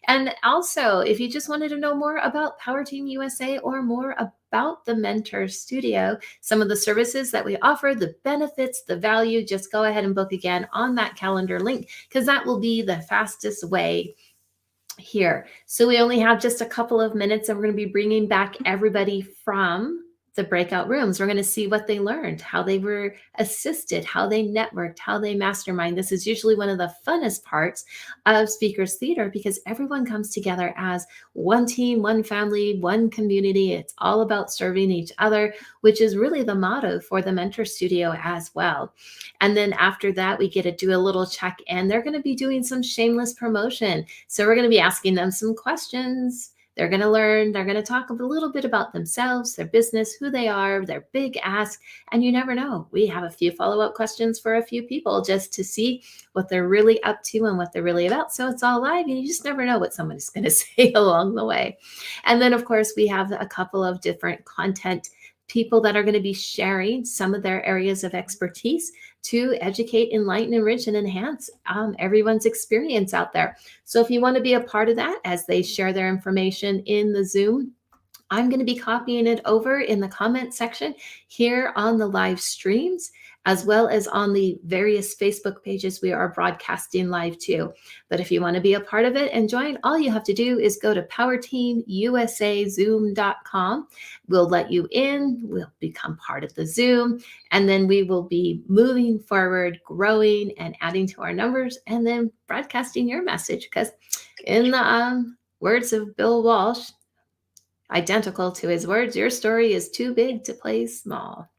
And also, if you just wanted to know more about Power Team USA or more about the Mentor Studio, some of the services that we offer, the benefits, the value, just go ahead and book again on that calendar link, because that will be the fastest way here. So we only have just a couple of minutes, and we're going to be bringing back everybody from the breakout rooms. We're going to see what they learned, how they were assisted, how they networked, how they mastermind. This is usually one of the funnest parts of Speakers Theater, because everyone comes together as one team, one family, one community. It's all about serving each other, which is really the motto for the Mentor Studio as well. And then after that, we get to do a little check-in. They're going to be doing some shameless promotion. So we're going to be asking them some questions. They're going to learn, they're going to talk a little bit about themselves, their business, who they are, their big ask. And you never know. We have a few follow-up questions for a few people just to see what they're really up to and what they're really about. So it's all live, and you just never know what somebody's going to say along the way. And then, of course, we have a couple of different content people that are going to be sharing some of their areas of expertise to educate, enlighten, enrich, and enhance everyone's experience out there. So if you want to be a part of that as they share their information in the Zoom, I'm going to be copying it over in the comment section here on the live streams, as well as on the various Facebook pages we are broadcasting live to. But if you want to be a part of it and join, all you have to do is go to powerteamusazoom.com. We'll let you in, we'll become part of the Zoom, and then we will be moving forward, growing and adding to our numbers, and then broadcasting your message. Because in the words of Bill Walsh, identical to his words, your story is too big to play small.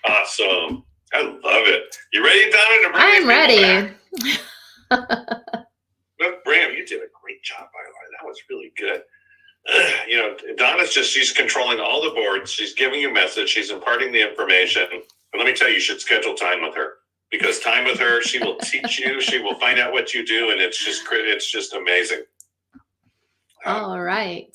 Awesome. I love it. You ready, Donna, to bring I'm ready. Look, Bram, you did a great job, by the way. That was really good. Donna's she's controlling all the boards. She's giving you a message. She's imparting the information. And let me tell you should schedule time with her, because time with her, she will teach you. She will find out what you do. And it's just amazing. All right.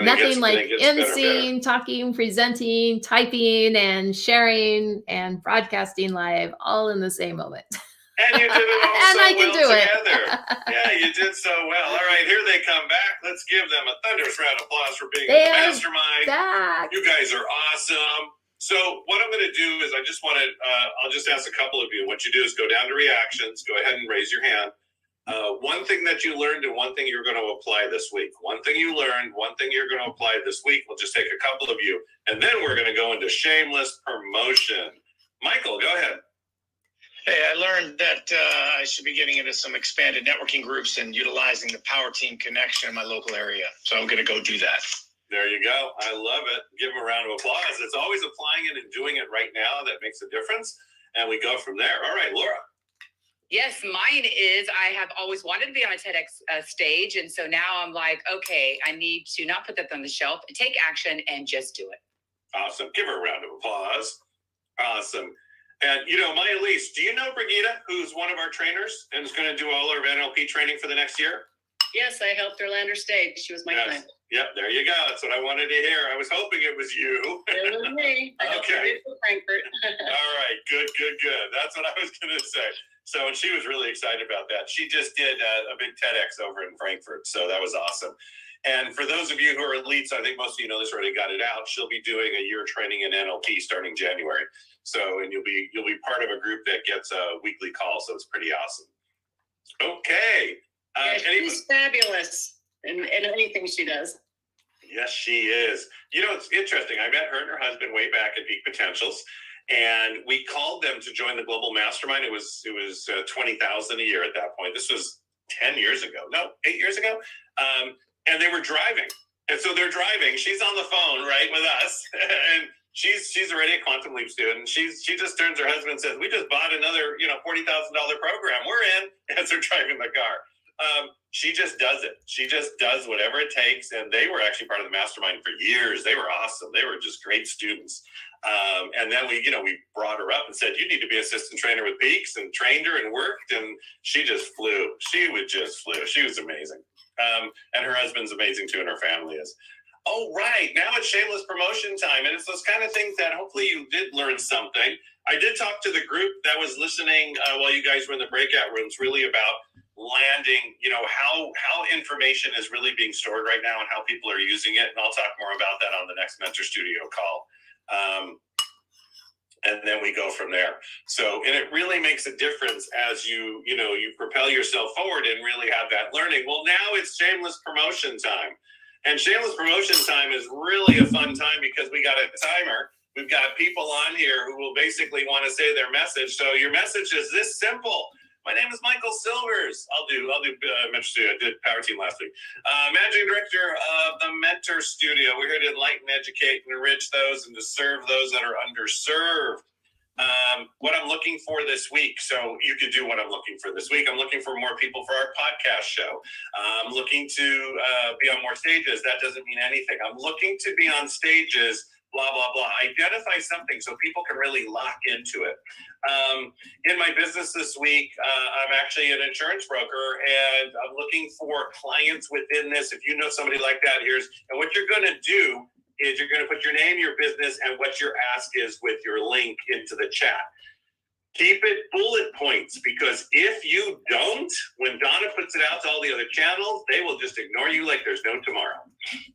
Nothing like emceeing, talking, presenting, typing, and sharing, and broadcasting live all in the same moment. And you did it all and so I can well do together. it. Yeah, you did so well. All right, here they come back. Let's give them a thunderous round of applause for being They a are mastermind. back. You guys are awesome. So what I'm going to do is I'll just ask a couple of you. What you do is go down to reactions. Go ahead and raise your hand. One thing that you learned and one thing you're going to apply this week. One thing you learned, one thing you're going to apply this week. We'll just take a couple of you, and then we're going to go into shameless promotion. Michael, go ahead. Hey, I learned that I should be getting into some expanded networking groups and utilizing the Power Team connection in my local area. So I'm going to go do that. There you go. I love it. Give them a round of applause. It's always applying it and doing it right now that makes a difference. And we go from there. All right, Laura. Yes, mine is I have always wanted to be on a TEDx stage. And so now I'm like, okay, I need to not put that on the shelf, take action, and just do it. Awesome. Give her a round of applause. Awesome. And, Maya Elise, do you know Brigitte, who's one of our trainers and is going to do all our NLP training for the next year? Yes, I helped her land her stage. She was my Yes. client. Yep, there you go. That's what I wanted to hear. I was hoping it was you. It was me. I helped her Okay. get to Frankfurt. All right, good. That's what I was going to say. So she was really excited about that. She just did a big TEDx over in Frankfurt, so that was awesome. And for those of you who are elites, I think most of you know this already, got it out. She'll be doing a year training in NLP starting January. So, and you'll be part of a group that gets a weekly call. So it's pretty awesome. Okay. Yeah, Anyone? she's fabulous in anything she does. Yes, she is. You know, it's interesting. I met her and her husband way back at Peak Potentials, and we called them to join the Global Mastermind. It was 20,000 a year at that point. This was 10 years ago. No, 8 years ago. And they were driving, and so they're driving. She's on the phone, right, with us, and she's already a Quantum Leap student. She just turns to her husband and says, "We just bought another, $40,000 program. We're in." As they're driving the car. She just does it. She just does whatever it takes. And they were actually part of the mastermind for years. They were awesome. They were just great students. And then we brought her up and said, "You need to be assistant trainer with Peaks," and trained her and worked. And she just flew. She flew. She was amazing. And her husband's amazing too. And her family is. Oh, right. Now it's shameless promotion time. And it's those kind of things that hopefully you did learn something. I did talk to the group that was listening while you guys were in the breakout rooms, really about landing, how information is really being stored right now and how people are using it. And I'll talk more about that on the next Mentor Studio call. And then we go from there. So, and it really makes a difference as you propel yourself forward and really have that learning. Well, now it's shameless promotion time. And shameless promotion time is really a fun time because we got a timer. We've got people on here who will basically want to say their message. So your message is this simple. My name is Michael Silvers. I'll do Mentor Studio. I did Power Team last week. Managing Director of the Mentor Studio. We're here to enlighten, educate, and enrich those and to serve those that are underserved. What I'm looking for this week. So you could do what I'm looking for this week. I'm looking for more people for our podcast show. I'm looking to be on more stages. That doesn't mean anything. I'm looking to be on stages, blah, blah, blah. Identify something so people can really lock into it. In my business this week, I'm actually an insurance broker, and I'm looking for clients within this. If you know somebody like that, and what you're going to do is you're going to put your name, your business, and what your ask is with your link into the chat. Keep it bullet points, because if you don't, when Donna puts it out to all the other channels, they will just ignore you like there's no tomorrow.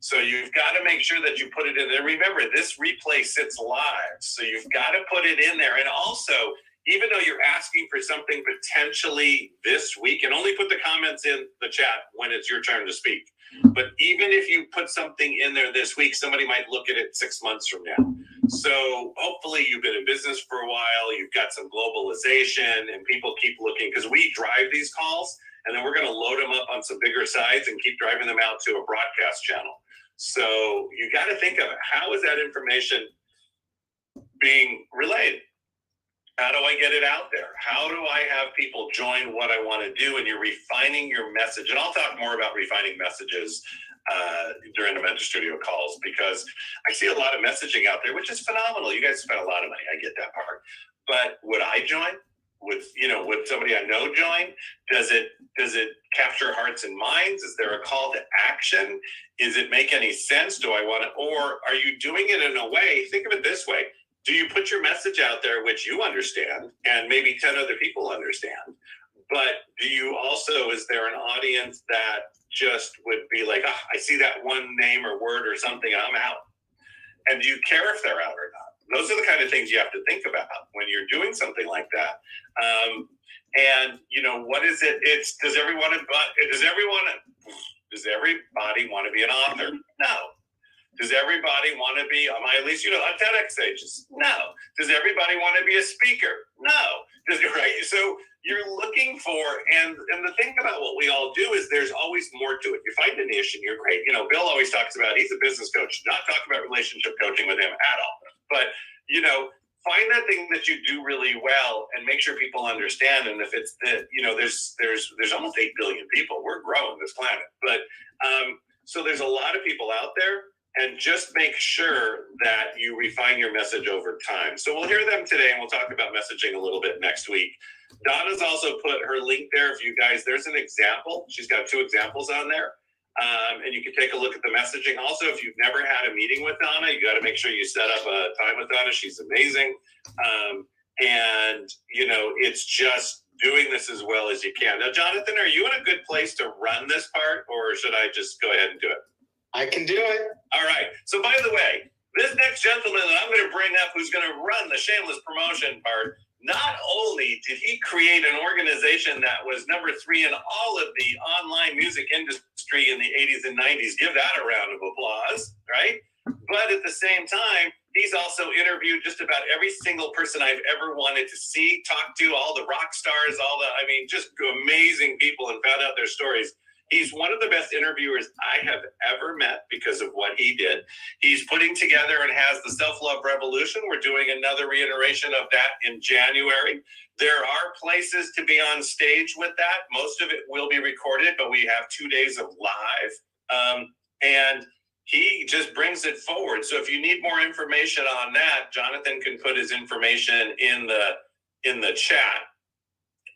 So you've got to make sure that you put it in there. Remember, this replay sits live, so you've got to put it in there. And also, even though you're asking for something potentially this week, and only put the comments in the chat when it's your turn to speak. But even if you put something in there this week, somebody might look at it 6 months from now. So hopefully you've been in business for a while, you've got some globalization, and people keep looking, because we drive these calls, and then we're going to load them up on some bigger sites and keep driving them out to a broadcast channel. So you got to think of it. How is that information being relayed? How do I get it out there? How do I have people join what I want to do? And you're refining your message. And I'll talk more about refining messages during the Mentor Studio calls, because I see a lot of messaging out there, which is phenomenal. You guys spend a lot of money. I get that part. But would I join? Would somebody I know join? Does it capture hearts and minds? Is there a call to action? Is it make any sense? Do I want to, or are you doing it in a way? Think of it this way. Do you put your message out there, which you understand, and maybe 10 other people understand? But do you also, is there an audience that just would be like, I see that one name or word or something, I'm out? And do you care if they're out or not? Those are the kind of things you have to think about when you're doing something like that. And what is it? Does everybody want to be an author? No. Does everybody want to be on TEDx stages? No. Does everybody want to be a speaker? No. Right? So you're looking for, and the thing about what we all do is there's always more to it. You find a niche and you're great. Bill always talks about, he's a business coach, not talk about relationship coaching with him at all. But, find that thing that you do really well and make sure people understand. And if it's there's almost 8 billion people. We're growing this planet. But so there's a lot of people out there. And just make sure that you refine your message over time. So we'll hear them today, and we'll talk about messaging a little bit next week. Donna's also put her link there. If you guys, there's an example. She's got 2 examples on there. And you can take a look at the messaging. Also, if you've never had a meeting with Donna, you got to make sure you set up a time with Donna. She's amazing. And, you know, it's just doing this as well as you can. Now, Jonathan, are you in a good place to run this part, or should I just go ahead and do it? I can do it. All right. So, by the way, this next gentleman that I'm going to bring up, who's going to run the shameless promotion part, not only did he create an organization that was number 3 in all of the online music industry in the 80s and 90s, give that a round of applause, right? But at the same time, he's also interviewed just about every single person I've ever wanted to see, talk to, all the rock stars, just amazing people, and found out their stories. He's one of the best interviewers I have ever met because of what he did. He's putting together and has the Self-Love Revolution. We're doing another reiteration of that in January. There are places to be on stage with that. Most of it will be recorded, but we have 2 days of live. And he just brings it forward. So if you need more information on that, Jonathan can put his information in the chat,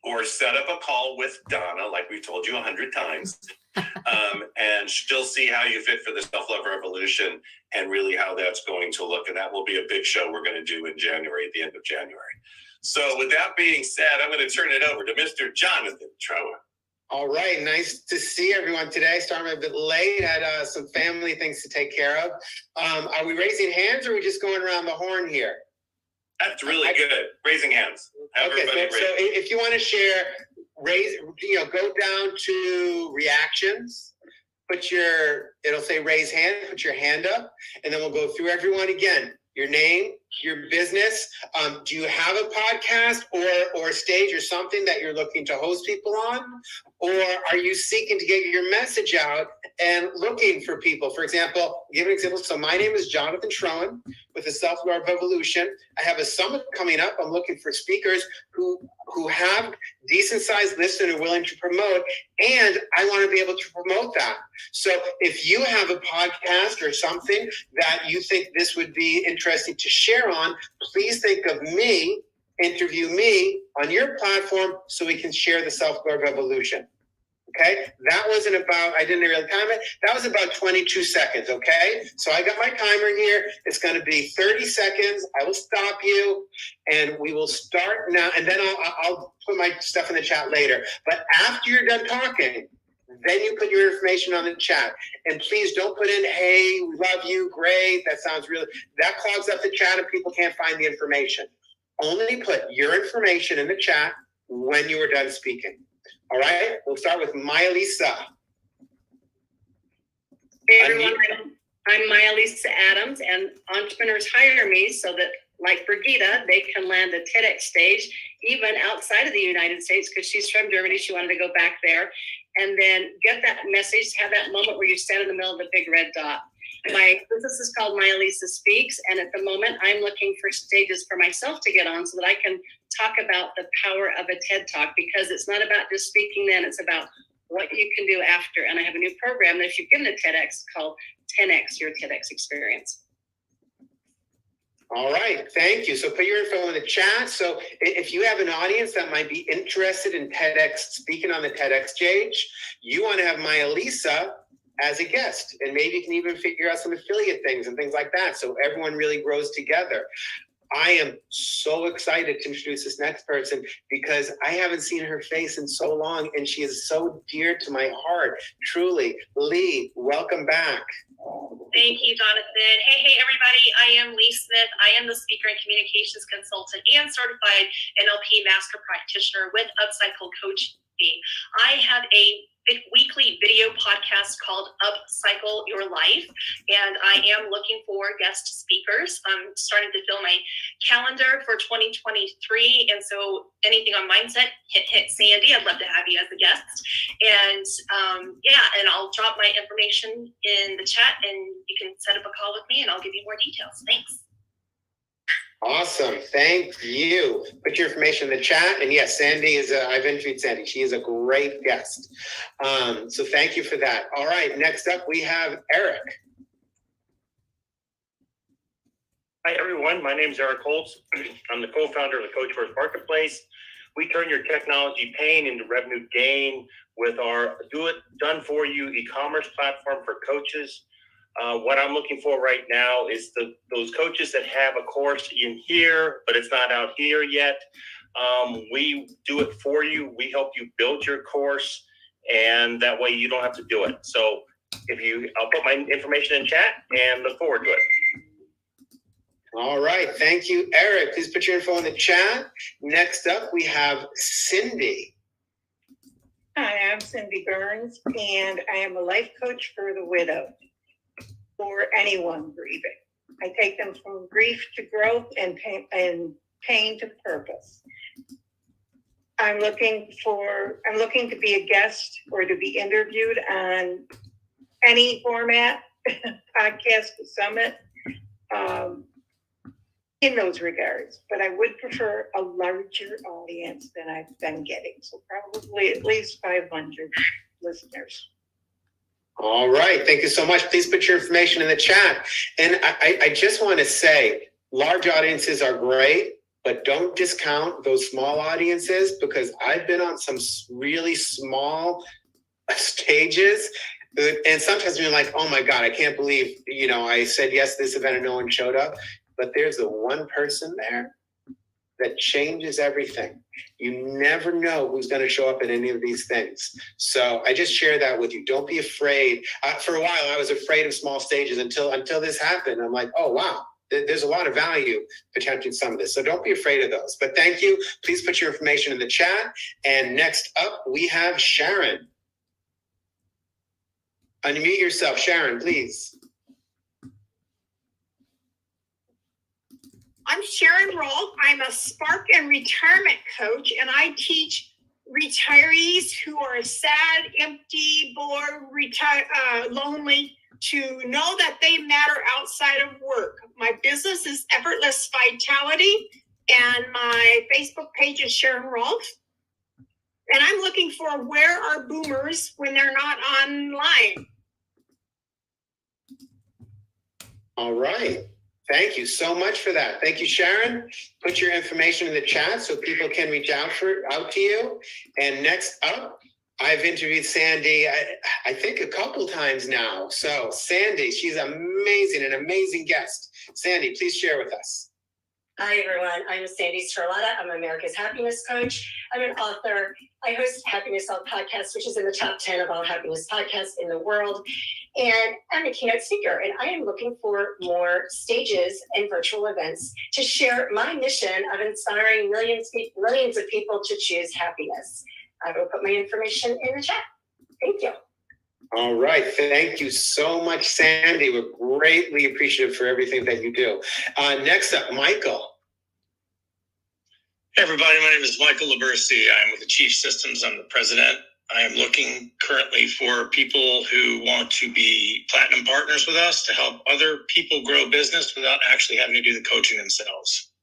or set up a call with Donna, like we've told you 100 times, and she'll see how you fit for the Self-Love Revolution and really how that's going to look. And that will be a big show we're going to do in January, at the end of January. So with that being said, I'm going to turn it over to Mr. Jonathan Trower. All right, nice to see everyone today. Starting a bit late, had some family things to take care of. Are we raising hands, or are we just going around the horn here? That's really good. Raising hands. Okay, so if you want to share, go down to reactions, it'll say raise hand, put your hand up, and then we'll go through everyone again. Your name, your business. Do you have a podcast or a stage or something that you're looking to host people on? Or are you seeking to get your message out and looking for people? For example, give an example. So my name is Jonathan Trowan with the Self-Love Revolution. I have a summit coming up. I'm looking for speakers who have decent sized lists and are willing to promote. And I want to be able to promote that. So if you have a podcast or something that you think this would be interesting to share on, please think of me, interview me on your platform so we can share the Self-Love Revolution. Okay, that wasn't about, I didn't really time it. That was about 22 seconds, okay? So I got my timer here. It's going to be 30 seconds. I will stop you, and we will start now. And then I'll put my stuff in the chat later. But after you're done talking, then you put your information on the chat. And please don't put in, hey, we love you, great. That sounds really, that clogs up the chat and people can't find the information. Only put your information in the chat when you are done speaking. All right, we'll start with Maya Lisa. Hey everyone, I'm Maya Lisa Adams, and entrepreneurs hire me so that, like Brigitte, they can land a TEDx stage, even outside of the United States, because she's from Germany. She wanted to go back there and then get that message, have that moment where you stand in the middle of the big red dot. My business is called Maya Lisa Speaks, and at the moment I'm looking for stages for myself to get on so that I can talk about the power of a TED Talk, because it's not about just speaking then, it's about what you can do after. And I have a new program that if you've given a TEDx called 10X Your TEDx Experience. All right, thank you. So put your info in the chat. So if you have an audience that might be interested in TEDx, speaking on the TEDx stage, you want to have Maya Lisa as a guest, and maybe you can even figure out some affiliate things and things like that, so everyone really grows together. I am so excited to introduce this next person because I haven't seen her face in so long, and she is so dear to my heart. Truly, Lee, welcome back. Thank you, Jonathan. Hey, everybody. I am Lee Smith. I am the speaker and communications consultant and certified NLP master practitioner with Upcycle Coaching. I have a weekly video podcast called Upcycle Your Life, and I am looking for guest speakers. I'm starting to fill my calendar for 2023, and so anything on mindset, hit Sandy. I'd love to have you as a guest. And and I'll drop my information in the chat, and you can set up a call with me, and I'll give you more details. Thanks. Awesome. Thank you. Put your information in the chat. And yes, Sandy I've interviewed Sandy. She is a great guest. So thank you for that. All right. Next up, we have Eric. Hi, everyone. My name is Eric Holtz. I'm the co-founder of the Coach First Marketplace. We turn your technology pain into revenue gain with our done for you e-commerce platform for coaches. What I'm looking for right now is those coaches that have a course in here, but it's not out here yet. We do it for you. We help you build your course, and that way you don't have to do it. So I'll put my information in chat and look forward to it. All right. Thank you, Eric. Please put your info in the chat. Next up, we have Cindy. Hi, I'm Cindy Burns, and I am a life coach for the widow, for anyone grieving. I take them from grief to growth and pain to purpose. I'm looking to be a guest or to be interviewed on any format, podcast, summit, in those regards. But I would prefer a larger audience than I've been getting. So probably at least 500 listeners. All right. Thank you so much. Please put your information in the chat. And I just want to say, large audiences are great, but don't discount those small audiences, because I've been on some really small stages. And sometimes being like, oh my God, I can't believe, I said yes to this event and no one showed up. But there's the one person there that changes everything. You never know who's going to show up at any of these things. So I just share that with you. Don't be afraid. For a while, I was afraid of small stages until this happened. I'm like, oh, wow, there's a lot of value potential in some of this. So don't be afraid of those. But thank you. Please put your information in the chat. And next up, we have Sharon. Unmute yourself, Sharon, please. I'm Sharon Roll. I'm a Spark and retirement coach, and I teach retirees who are sad, empty, bored, lonely to know that they matter outside of work. My business is Effortless Vitality, and my Facebook page is Sharon Rolfe. And I'm looking for where are boomers when they're not online. All right. Thank you so much for that. Thank you, Sharon. Put your information in the chat so people can reach out to you. And next up, I've interviewed Sandy, I think a couple times now. So Sandy, she's amazing, an amazing guest. Sandy, please share with us. Hi, everyone. I'm Sandy Strelata. I'm America's Happiness Coach. I'm an author. I host Happiness Health Podcast, which is in the top 10 of all happiness podcasts in the world. And I'm a keynote speaker, and I am looking for more stages and virtual events to share my mission of inspiring millions of people to choose happiness. I will put my information in the chat. Thank you. All right. Thank you so much, Sandy. We're greatly appreciative for everything that you do. Next up, Michael. Hey, everybody. My name is Michael Labersi. I'm with the Chief Systems. I'm the president. I am looking currently for people who want to be platinum partners with us to help other people grow business without actually having to do the coaching themselves.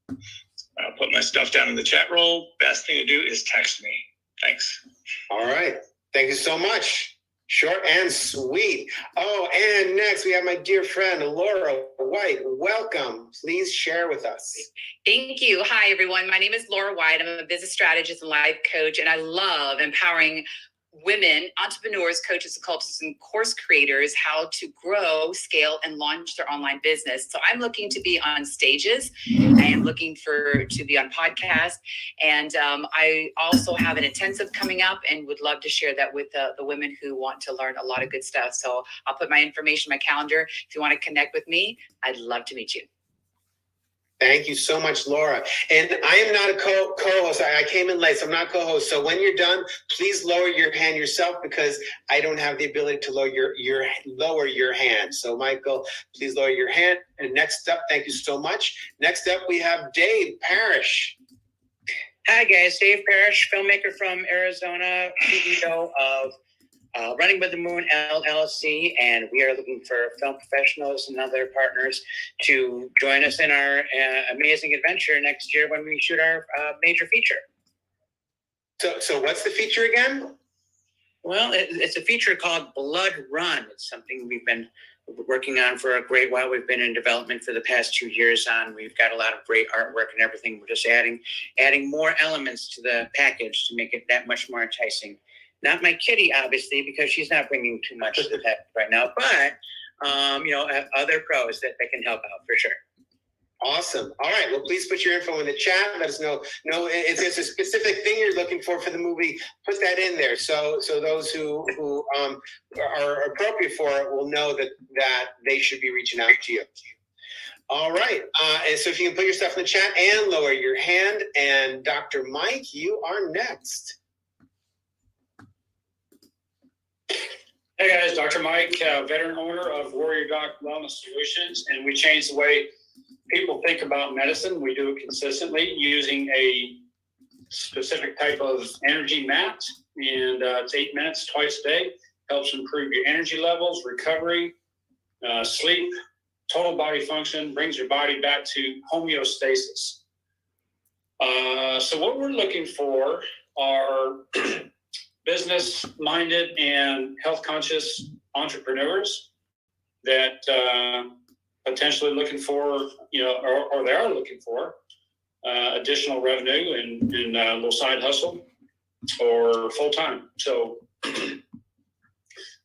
I'll put my stuff down in the chat roll. Best thing to do is text me. Thanks. All right. Thank you so much. Short and sweet. Oh, and next we have my dear friend, Laura White. Welcome. Please share with us. Thank you. Hi, everyone. My name is Laura White. I'm a business strategist and life coach, and I love empowering women, entrepreneurs, coaches, consultants, and course creators how to grow, scale, and launch their online business. So I'm looking to be on stages. I am looking to be on podcasts. And I also have an intensive coming up and would love to share that with the women who want to learn a lot of good stuff. So I'll put my information, my calendar. If you want to connect with me, I'd love to meet you. Thank you so much, Laura. And I am not a co-host. I came in late, so I'm not co-host. So when you're done, please lower your hand yourself, because I don't have the ability to lower your hand. So Michael, please lower your hand. And next up, thank you so much. Next up, we have Dave Parrish. Hi guys, Dave Parrish, filmmaker from Arizona, CEO of Running with the Moon LLC, and we are looking for film professionals and other partners to join us in our amazing adventure next year when we shoot our major feature. So what's the feature again? Well, it's a feature called Blood Run. It's something we've been working on for a great while. We've been in development for the past 2 years on. We've got a lot of great artwork and everything. We're just adding more elements to the package to make it that much more enticing. Not my kitty, obviously, because she's not bringing too much to the package right now, but other pros that can help out for sure. Awesome. All right. Well, please put your info in the chat. Let us know. No, if there's a specific thing you're looking for the movie, put that in there. So those who are appropriate for it will know that they should be reaching out to you. All right. And so if you can put your stuff in the chat and lower your hand. And Dr. Mike, you are next. Hey guys, Dr. Mike, veteran owner of Warrior Doc Wellness Solutions, and we changed the way people think about medicine. We do it consistently using a specific type of energy mat, and it's 8 minutes twice a day. Helps improve your energy levels, recovery, sleep, total body function, brings your body back to homeostasis. So what we're looking for are business-minded and health-conscious entrepreneurs that potentially looking for, or they are looking for additional revenue and a little side hustle or full-time. So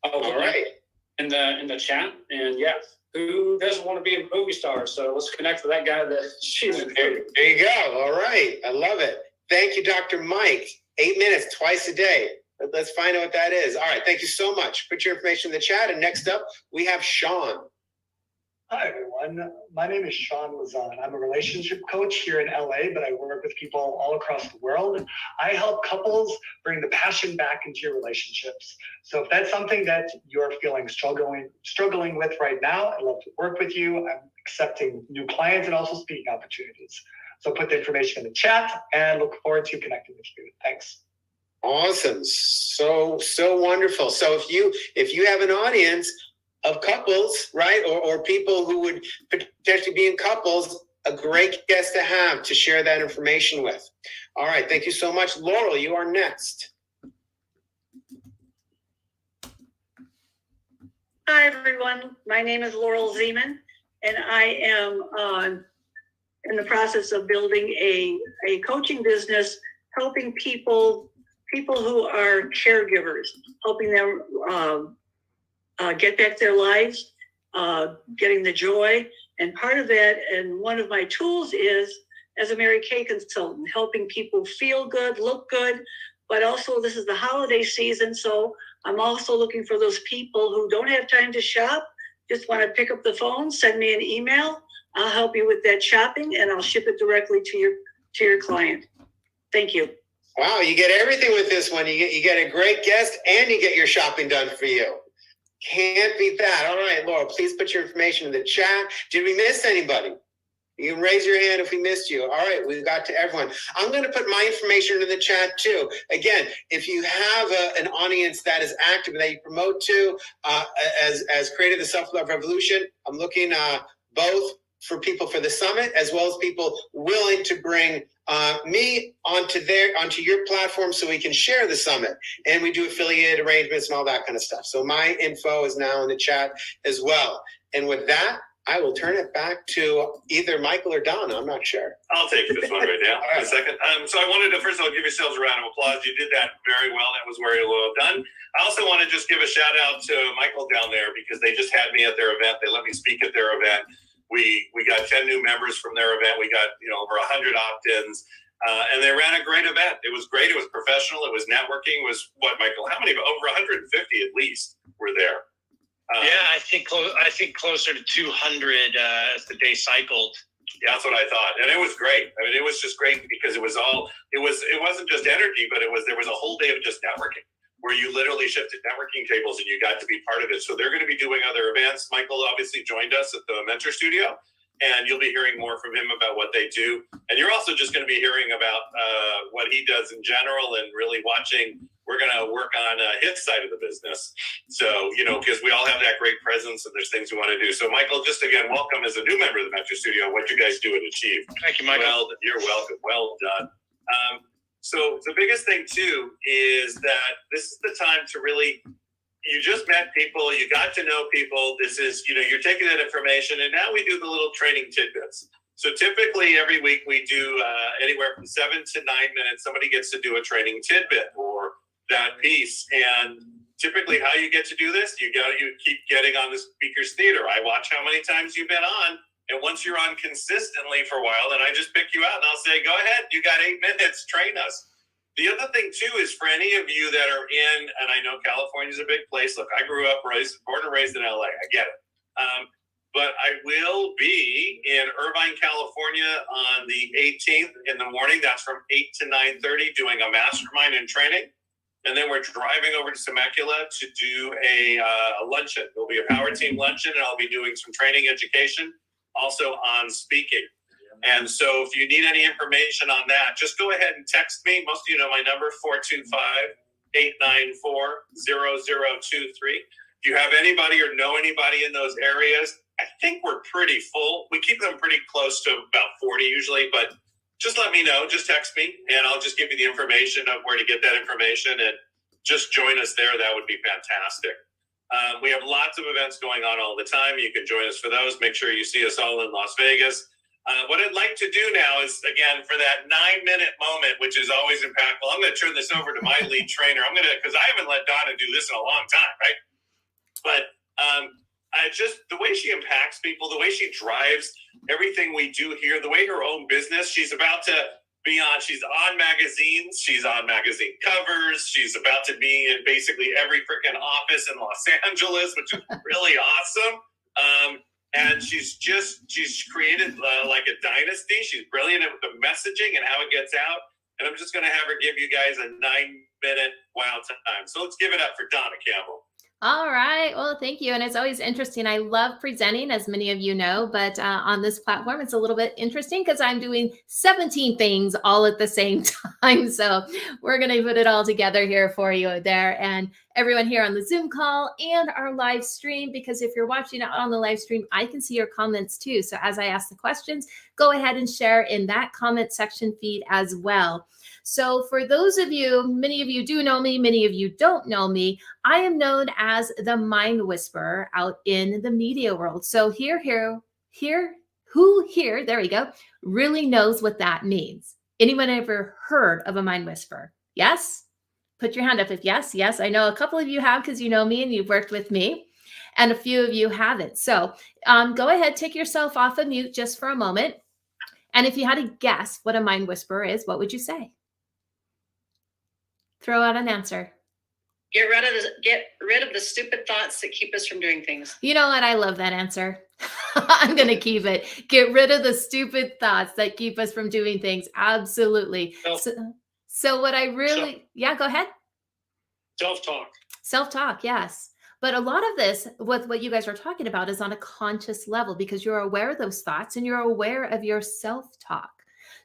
all right. In the chat, and yeah, who doesn't want to be a movie star? So let's connect with that guy that she's in. There you go. All right. I love it. Thank you, Dr. Mike. 8 minutes twice a day. Let's find out what that is. All right. Thank you so much. Put your information in the chat. And next up, we have Sean. Hi, everyone. My name is Sean Lazan. I'm a relationship coach here in LA, but I work with people all across the world. I help couples bring the passion back into your relationships. So if that's something that you're feeling struggling with right now, I'd love to work with you. I'm accepting new clients and also speaking opportunities. So put the information in the chat and look forward to connecting with you. Thanks. Awesome. So wonderful. So if you have an audience of couples, right, or people who would potentially be in couples, a great guest to have to share that information with. All right. Thank you so much. Laurel, you are next. Hi, everyone. My name is Laurel Zeman, and I am in the process of building a coaching business, helping people who are caregivers, helping them get back their lives, getting the joy. And part of that, and one of my tools is, as a Mary Kay consultant, helping people feel good, look good, but also this is the holiday season, so I'm also looking for those people who don't have time to shop, just want to pick up the phone, send me an email. I'll help you with that shopping, and I'll ship it directly to your client. Thank you. Wow, you get everything with this one. You get a great guest, and you get your shopping done for you. Can't beat that. All right, Laura, please put your information in the chat. Did we miss anybody? You can raise your hand if we missed you. All right, we've got to everyone. I'm going to put my information in the chat too. Again, if you have an audience that is active and that you promote to, as Creative the Self-Love Revolution, I'm looking both for people for the summit as well as people willing to bring me onto your platform so we can share the summit, and we do affiliate arrangements and all that kind of stuff. So my info is now in the chat as well. And with that, I will turn it back to either Michael or Donna. I'm not sure. I'll take this one right now in a second. So I wanted to, first of all, give yourselves a round of applause. You did that very well. That was very well done. I also want to just give a shout out to Michael down there, because they just had me at their event. They let me speak at their event. We got 10 new members from their event. We got over 100 opt-ins, and they ran a great event. It was great. It was professional. It was networking. It was what, Michael? How many? Over 150 at least were there. Yeah, I think closer to 200 as the day cycled. Yeah, that's what I thought, and it was great. I mean, it was just great because it wasn't just energy, but there was a whole day of just networking, where you literally shifted networking tables and you got to be part of it. So they're going to be doing other events. Michael obviously joined us at the Mentor Studio, and you'll be hearing more from him about what they do. And you're also just going to be hearing about what he does in general, and really watching. We're going to work on his side of the business. So, because we all have that great presence and there's things we want to do. So Michael, just again, welcome as a new member of the Mentor Studio, what you guys do and achieve. Thank you, Michael. Well, you're welcome. Well done. So the biggest thing too is that this is the time to really you just met people, you got to know people. This is, you're taking that information, and now we do the little training tidbits. So typically every week we do anywhere from 7 to 9 minutes. Somebody gets to do a training tidbit or that piece. And typically how you get to do this, you keep getting on the speaker's theater. I watch how many times you've been on. And once you're on consistently for a while, then I just pick you out and I'll say, go ahead, you got 8 minutes, train us. The other thing too is for any of you that are in, and I know California's a big place. Look, I grew up, born and raised in LA. I get it. But I will be in Irvine, California on the 18th in the morning. That's from 8 to 9:30 doing a mastermind and training. And then we're driving over to Temecula to do a luncheon. There'll be a power team luncheon, and I'll be doing some training education also on speaking. And so if you need any information on that, just go ahead and text me. Most of you know my number, 425-894-0023. If you have anybody or know anybody in those areas, I think we're pretty full. We keep them pretty close to about 40 usually, but just let me know. Just text me, and I'll just give you the information of where to get that information, and just join us there. That would be fantastic. We have lots of events going on all the time. You can join us for those. Make sure you see us all in Las Vegas. What I'd like to do now is, again, for that 9-minute moment, which is always impactful, I'm going to turn this over to my lead trainer. Because I haven't let Donna do this in a long time, right? But the way she impacts people, the way she drives everything we do here, the way her own business, she's about to be on, she's on magazines, she's on magazine covers, she's about to be in basically every freaking office in Los Angeles, which is really awesome. And she's created like a dynasty. She's brilliant with the messaging and how it gets out. And I'm just going to have her give you guys a 9-minute wow time. So let's give it up for Donna Campbell. All right. Well, thank you. And it's always interesting. I love presenting, as many of you know, but on this platform, it's a little bit interesting because I'm doing 17 things all at the same time. So we're going to put it all together here for you there, and everyone here on the Zoom call and our live stream, because if you're watching it on the live stream, I can see your comments too. So as I ask the questions, go ahead and share in that comment section feed as well. So for those of you, many of you do know me, many of you don't know me, I am known as the Mind Whisperer out in the media world. So who here, there we go, really knows what that means? Anyone ever heard of a Mind Whisperer? Yes? Put your hand up if yes. Yes, I know a couple of you have because you know me and you've worked with me, and a few of you haven't. So go ahead, take yourself off of mute just for a moment. And if you had to guess what a Mind Whisperer is, what would you say? Throw out an answer. Get rid of the stupid thoughts that keep us from doing things. You know what? I love that answer. I'm going to keep it. Get rid of the stupid thoughts that keep us from doing things. Absolutely. So what I really, yeah, go ahead. Self-talk. Self-talk, yes. But a lot of this, with what you guys are talking about, is on a conscious level because you're aware of those thoughts and you're aware of your self-talk.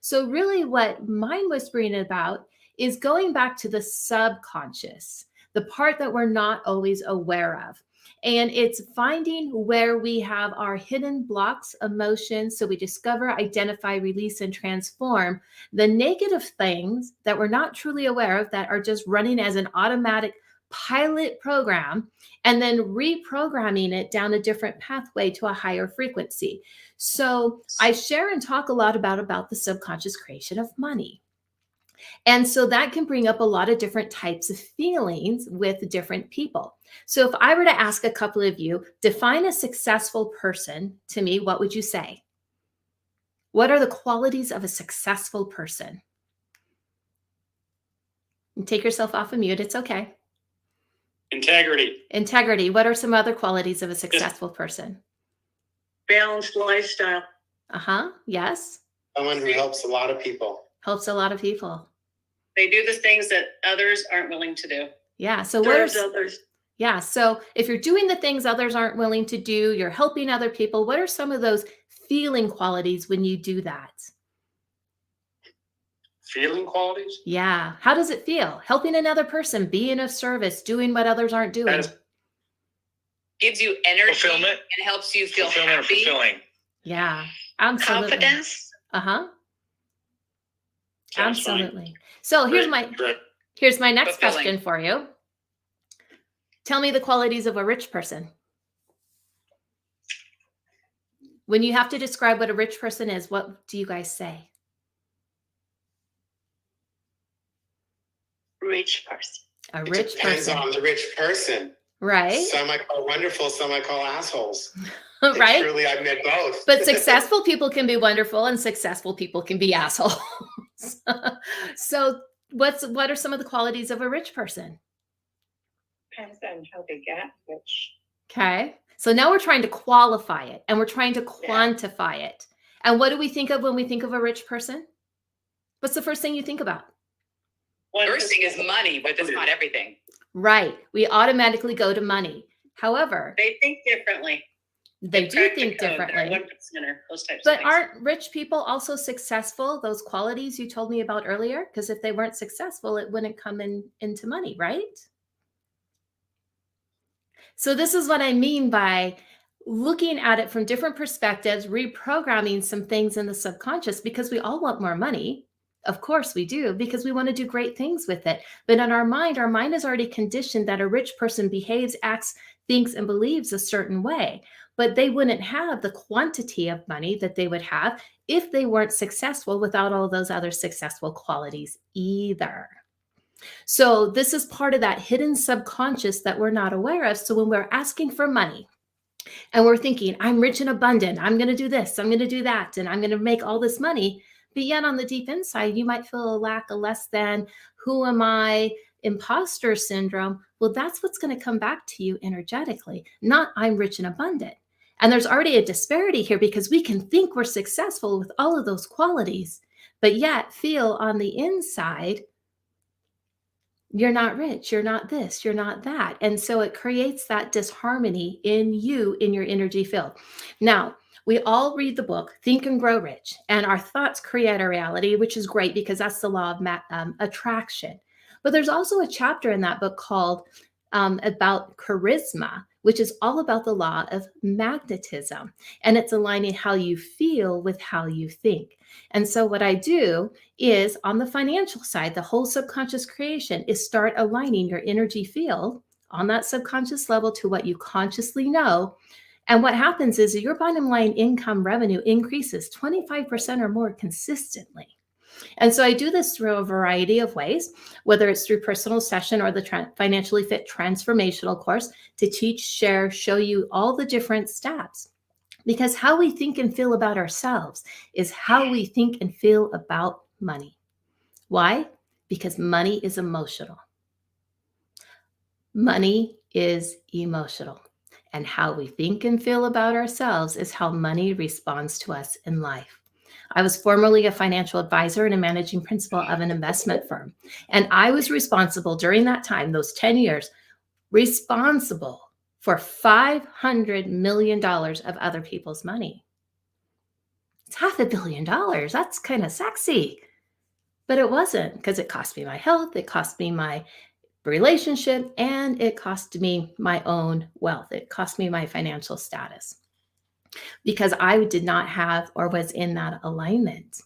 So really what Mind Whispering is about is going back to the subconscious, the part that we're not always aware of. And it's finding where we have our hidden blocks, emotions, so we discover, identify, release, and transform the negative things that we're not truly aware of that are just running as an automatic pilot program, and then reprogramming it down a different pathway to a higher frequency. So I share and talk a lot about the subconscious creation of money. And so that can bring up a lot of different types of feelings with different people. So if I were to ask a couple of you, define a successful person to me, what would you say? What are the qualities of a successful person? And take yourself off of mute. It's okay. Integrity. Integrity. What are some other qualities of a successful person? Balanced lifestyle. Yes. Someone who helps a lot of people. Helps a lot of people. They do the things that others aren't willing to do. Yeah. So others. Yeah. So if you're doing the things others aren't willing to do, you're helping other people. What are some of those feeling qualities when you do that? Feeling qualities? Yeah. How does it feel? Helping another person, being of service, doing what others aren't doing. Gives you energy Fulfillment. and helps you feel Fulfillment or happy. fulfilling. Yeah. Absolutely. Confidence. Absolutely. So here's my next Fulfilling. question for you. Tell me the qualities of a rich person. When you have to describe what a rich person is, what do you guys say? Rich person. A It rich depends person. on the rich person. Right? Some I call wonderful, some I call assholes. Right? And truly, I've met both. But successful people can be wonderful and successful people can be assholes. So what are some of the qualities of a rich person? Depends on how they got rich. Okay. So now we're trying to qualify it and we're trying to quantify it. And what do we think of when we think of a rich person? What's the first thing you think about? First thing is money, but that's not everything. Right. We automatically go to money. However, They think differently. they do Crack the think code, they're differently. 1%er, those types of But things. aren't rich people also successful? Those qualities you told me about earlier? Because if they weren't successful, it wouldn't come into money, right? So this is what I mean by looking at it from different perspectives, reprogramming some things in the subconscious, because we all want more money. Of course we do, because we want to do great things with it. But in our mind is already conditioned that a rich person behaves, acts, thinks, and believes a certain way. But they wouldn't have the quantity of money that they would have if they weren't successful without all those other successful qualities either. So this is part of that hidden subconscious that we're not aware of. So when we're asking for money and we're thinking, I'm rich and abundant, I'm going to do this, I'm going to do that, and I'm going to make all this money. But yet on the deep inside, you might feel a lack, a less than, who am I, imposter syndrome. Well, that's what's going to come back to you energetically, not I'm rich and abundant. And there's already a disparity here because we can think we're successful with all of those qualities, but yet feel on the inside, you're not rich, you're not this, you're not that. And so it creates that disharmony in you, in your energy field. Now, we all read the book, Think and Grow Rich, and our thoughts create our reality, which is great because that's the law of attraction. But there's also a chapter in that book called about charisma, which is all about the law of magnetism. And it's aligning how you feel with how you think. And so what I do is on the financial side, the whole subconscious creation is start aligning your energy field on that subconscious level to what you consciously know. And what happens is your bottom line income revenue increases 25% or more consistently. And so I do this through a variety of ways, whether it's through personal session or the Financially Fit Transformational course to teach, share, show you all the different steps. Because how we think and feel about ourselves is how we think and feel about money. Why? Because money is emotional. Money is emotional. And how we think and feel about ourselves is how money responds to us in life. I was formerly a financial advisor and a managing principal of an investment firm. And I was responsible during that time, those 10 years, responsible for $500 million of other people's money. It's $500 million. That's kind of sexy. But it wasn't, because it cost me my health, it cost me my relationship, and it cost me my own wealth. It cost me my financial status because I did not have or was in that alignment.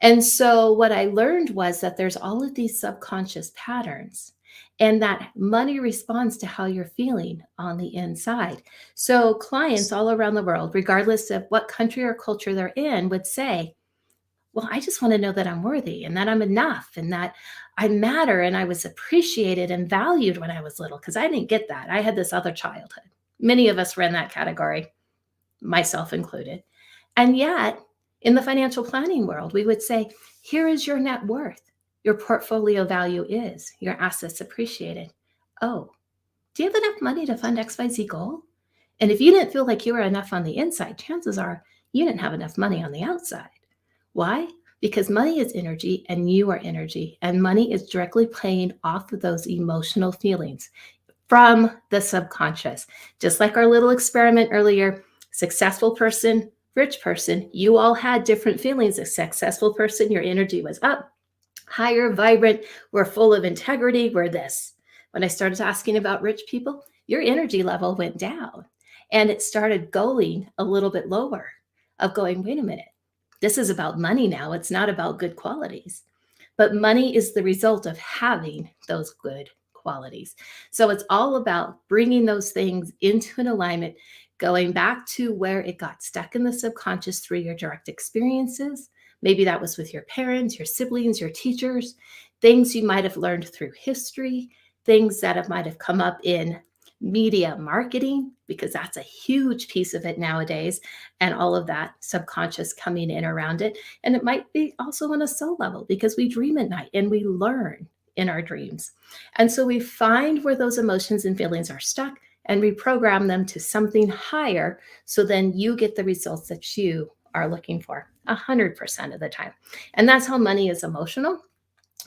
And so what I learned was that there's all of these subconscious patterns and that money responds to how you're feeling on the inside. So clients all around the world, regardless of what country or culture they're in, would say, well, I just want to know that I'm worthy and that I'm enough and that I matter and I was appreciated and valued when I was little, because I didn't get that. I had this other childhood. Many of us were in that category, myself included. And yet, in the financial planning world, we would say, here is your net worth. Your portfolio value is, your assets appreciated. Oh, do you have enough money to fund XYZ goal? And if you didn't feel like you were enough on the inside, chances are you didn't have enough money on the outside. Why? Because money is energy and you are energy, and money is directly playing off of those emotional feelings from the subconscious. Just like our little experiment earlier, successful person, rich person, you all had different feelings. A successful person, your energy was up, higher, vibrant, we're full of integrity, we're this. When I started asking about rich people, your energy level went down and it started going a little bit lower of going, wait a minute. This is about money now. It's not about good qualities. But money is the result of having those good qualities. So it's all about bringing those things into an alignment, going back to where it got stuck in the subconscious through your direct experiences. Maybe that was with your parents, your siblings, your teachers, things you might have learned through history, things that might have come up in media marketing, because that's a huge piece of it nowadays, and all of that subconscious coming in around it. And it might be also on a soul level, because we dream at night and we learn in our dreams. And so we find where those emotions and feelings are stuck and reprogram them to something higher. So then you get the results that you are looking for 100% of the time. And that's how money is emotional,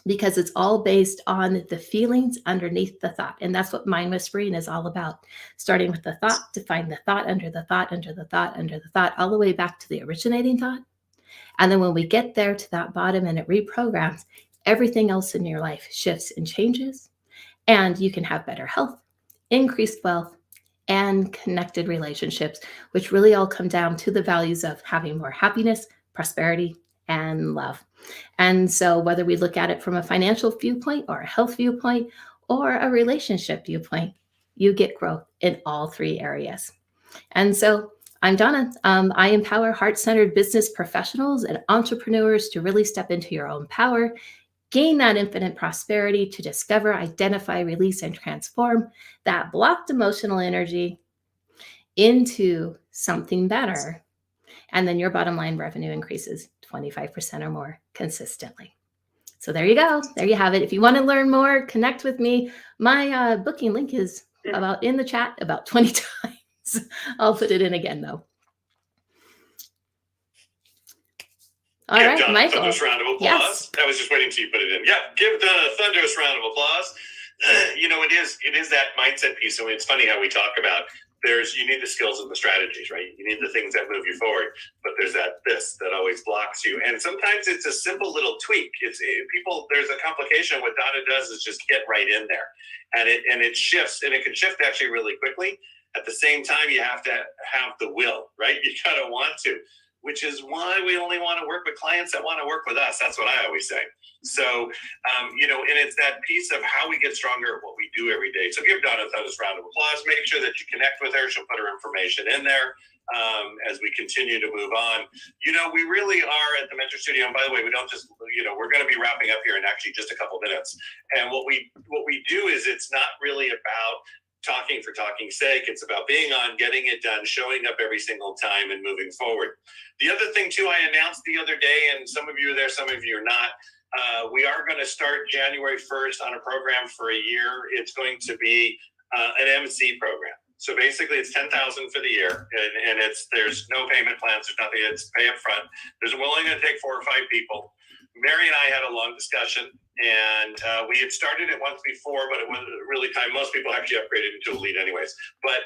because it's all based on the feelings underneath the thought. And that's what mind whispering is all about. Starting with the thought to find the thought under the thought, under the thought, under the thought, all the way back to the originating thought. And then when we get there to that bottom and it reprograms, everything else in your life shifts and changes. And you can have better health, increased wealth, and connected relationships, which really all come down to the values of having more happiness, prosperity, and love. And so whether we look at it from a financial viewpoint or a health viewpoint or a relationship viewpoint, you get growth in all three areas. And so I'm Donna. I empower heart-centered business professionals and entrepreneurs to really step into your own power, gain that infinite prosperity, to discover, identify, release, and transform that blocked emotional energy into something better. And then your bottom line revenue increases 25% or more consistently. So there you go. There you have it. If you want to learn more, connect with me. My booking link is about in the chat about 20 times. I'll put it in again, though. All give right, Donna Michael. a thunderous round of applause. Yes. I was just waiting till you put it in. Yeah, give Donna a thunderous round of applause. It is that mindset piece. So it's funny how we talk about you need the skills and the strategies, right? You need the things that move you forward, but there's this that always blocks you. And sometimes it's a simple little tweak. There's a complication. What Donna does is just get right in there, and it shifts, and it can shift actually really quickly. At the same time, you have to have the will, right? You gotta want to, which is why we only want to work with clients that want to work with us. That's what I always say. So, and it's that piece of how we get stronger at what we do every day. So give Donna a thunderous round of applause. Make sure that you connect with her. She'll put her information in there as we continue to move on. We really are at the Mentor Studio. And by the way, we don't just, we're going to be wrapping up here in actually just a couple minutes. And what we do is it's not really about talking for talking's sake. It's about being on, getting it done, showing up every single time, and moving forward. The other thing too, I announced the other day, and some of you are there, some of you are not. We are going to start January 1st on a program for a year. It's going to be an MC program. So basically, it's $10,000 for the year, and there's no payment plans. There's nothing. It's pay up front. We're only going to take 4 or 5 people. Mary and I had a long discussion, and we had started it once before, but it wasn't really time. Most people actually upgraded into a lead anyways. But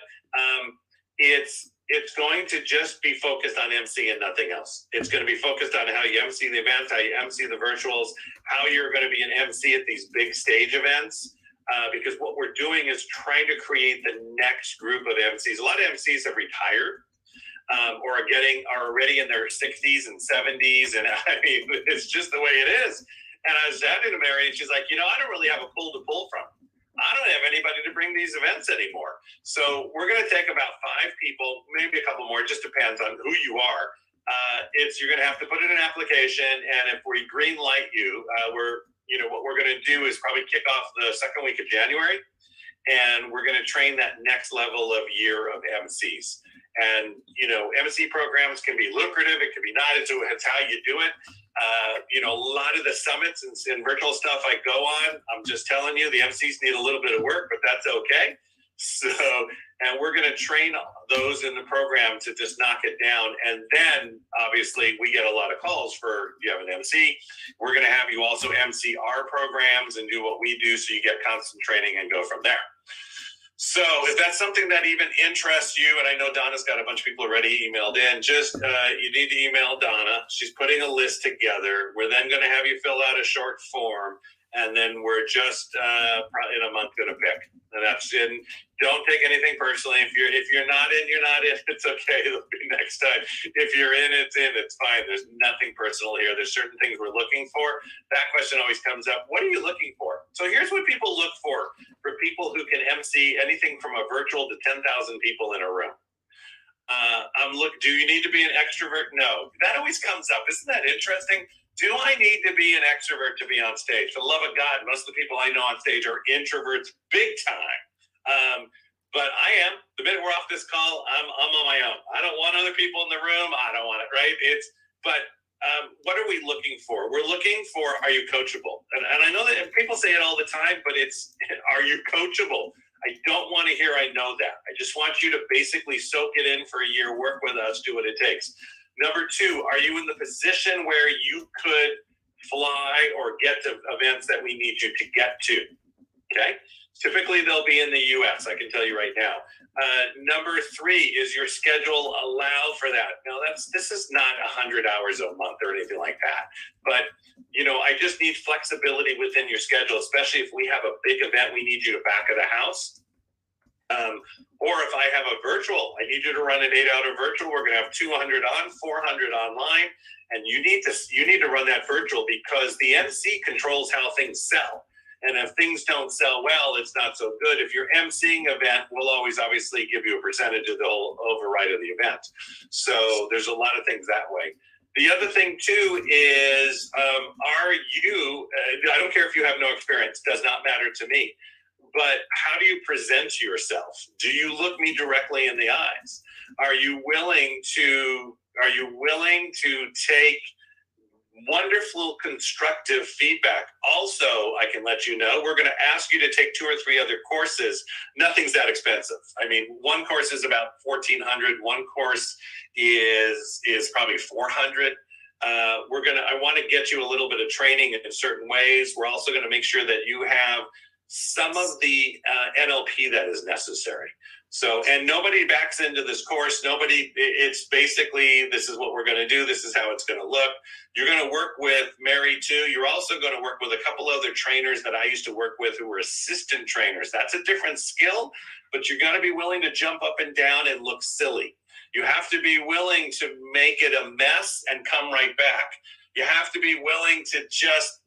it's going to just be focused on MC and nothing else. It's going to be focused on how you MC the events, how you MC the virtuals, how you're going to be an MC at these big stage events. Because what we're doing is trying to create the next group of MCs. A lot of MCs have retired. Or are already in their 60s and 70s. And I mean, it's just the way it is. And I was chatting to Mary, and she's like, I don't really have a pool to pull from. I don't have anybody to bring these events anymore. So we're going to take about 5 people, maybe a couple more, it just depends on who you are. You're going to have to put in an application. And if we green light you, what we're going to do is probably kick off the second week of January. And we're going to train that next level of year of MCs. And, MC programs can be lucrative. It can be not. It's how you do it. A lot of the summits and virtual stuff I go on, I'm just telling you, the MCs need a little bit of work, but that's okay. So, and we're going to train those in the program to just knock it down. And then, obviously, we get a lot of calls for, you have an MC. We're going to have you also MC our programs and do what we do, so you get constant training and go from there. So if that's something that even interests you, and I know Donna's got a bunch of people already emailed in, just you need to email Donna. She's putting a list together. We're then going to have you fill out a short form, And then we're just probably in a month going to pick. And that's in. Don't take anything personally. If you're not in, you're not in. It's okay. It'll be next time. If you're in, it's in. It's fine. There's nothing personal here. There's certain things we're looking for. That question always comes up. What are you looking for? So here's what people look for people who can MC anything from a virtual to 10,000 people in a room. Do you need to be an extrovert? No. That always comes up. Isn't that interesting? Do I need to be an extrovert to be on stage? For the love of God, most of the people I know on stage are introverts big time. But I am. The minute we're off this call, I'm on my own. I don't want other people in the room. I don't want it, right? What are we looking for? We're looking for, are you coachable? And I know that people say it all the time, but it's, are you coachable? I don't want to hear I know that. I just want you to basically soak it in for a year, work with us, do what it takes. Number two, are you in the position where you could fly or get to events that we need you to get to? Okay. Typically, they'll be in the U.S., I can tell you right now. Number three, is your schedule allow for that? Now, this is not 100 hours a month or anything like that. But, I just need flexibility within your schedule, especially if we have a big event, we need you to back of the house. Or if I have a virtual, I need you to run an 8-hour virtual. We're going to have 200 on, 400 online. And you need to run that virtual because the MC controls how things sell. And if things don't sell well, it's not so good. If you're emceeing an event, we'll always obviously give you a percentage of the whole override of the event. So there's a lot of things that way. The other thing too is, I don't care if you have no experience, does not matter to me, but how do you present yourself? Do you look me directly in the eyes? Are you willing to take wonderful constructive feedback? Also, I can let you know, we're going to ask you to take 2 or 3 other courses. Nothing's that expensive. I mean, one course is about $1,400. One course is probably $400. I want to get you a little bit of training in certain ways. We're also going to make sure that you have some of the NLP that is necessary. So, and nobody backs into this course. It's basically, this is what we're going to do. This is how it's going to look. You're going to work with Mary too. You're also going to work with a couple other trainers that I used to work with who were assistant trainers. That's a different skill, but you're going to be willing to jump up and down and look silly. You have to be willing to make it a mess and come right back. You have to be willing to just,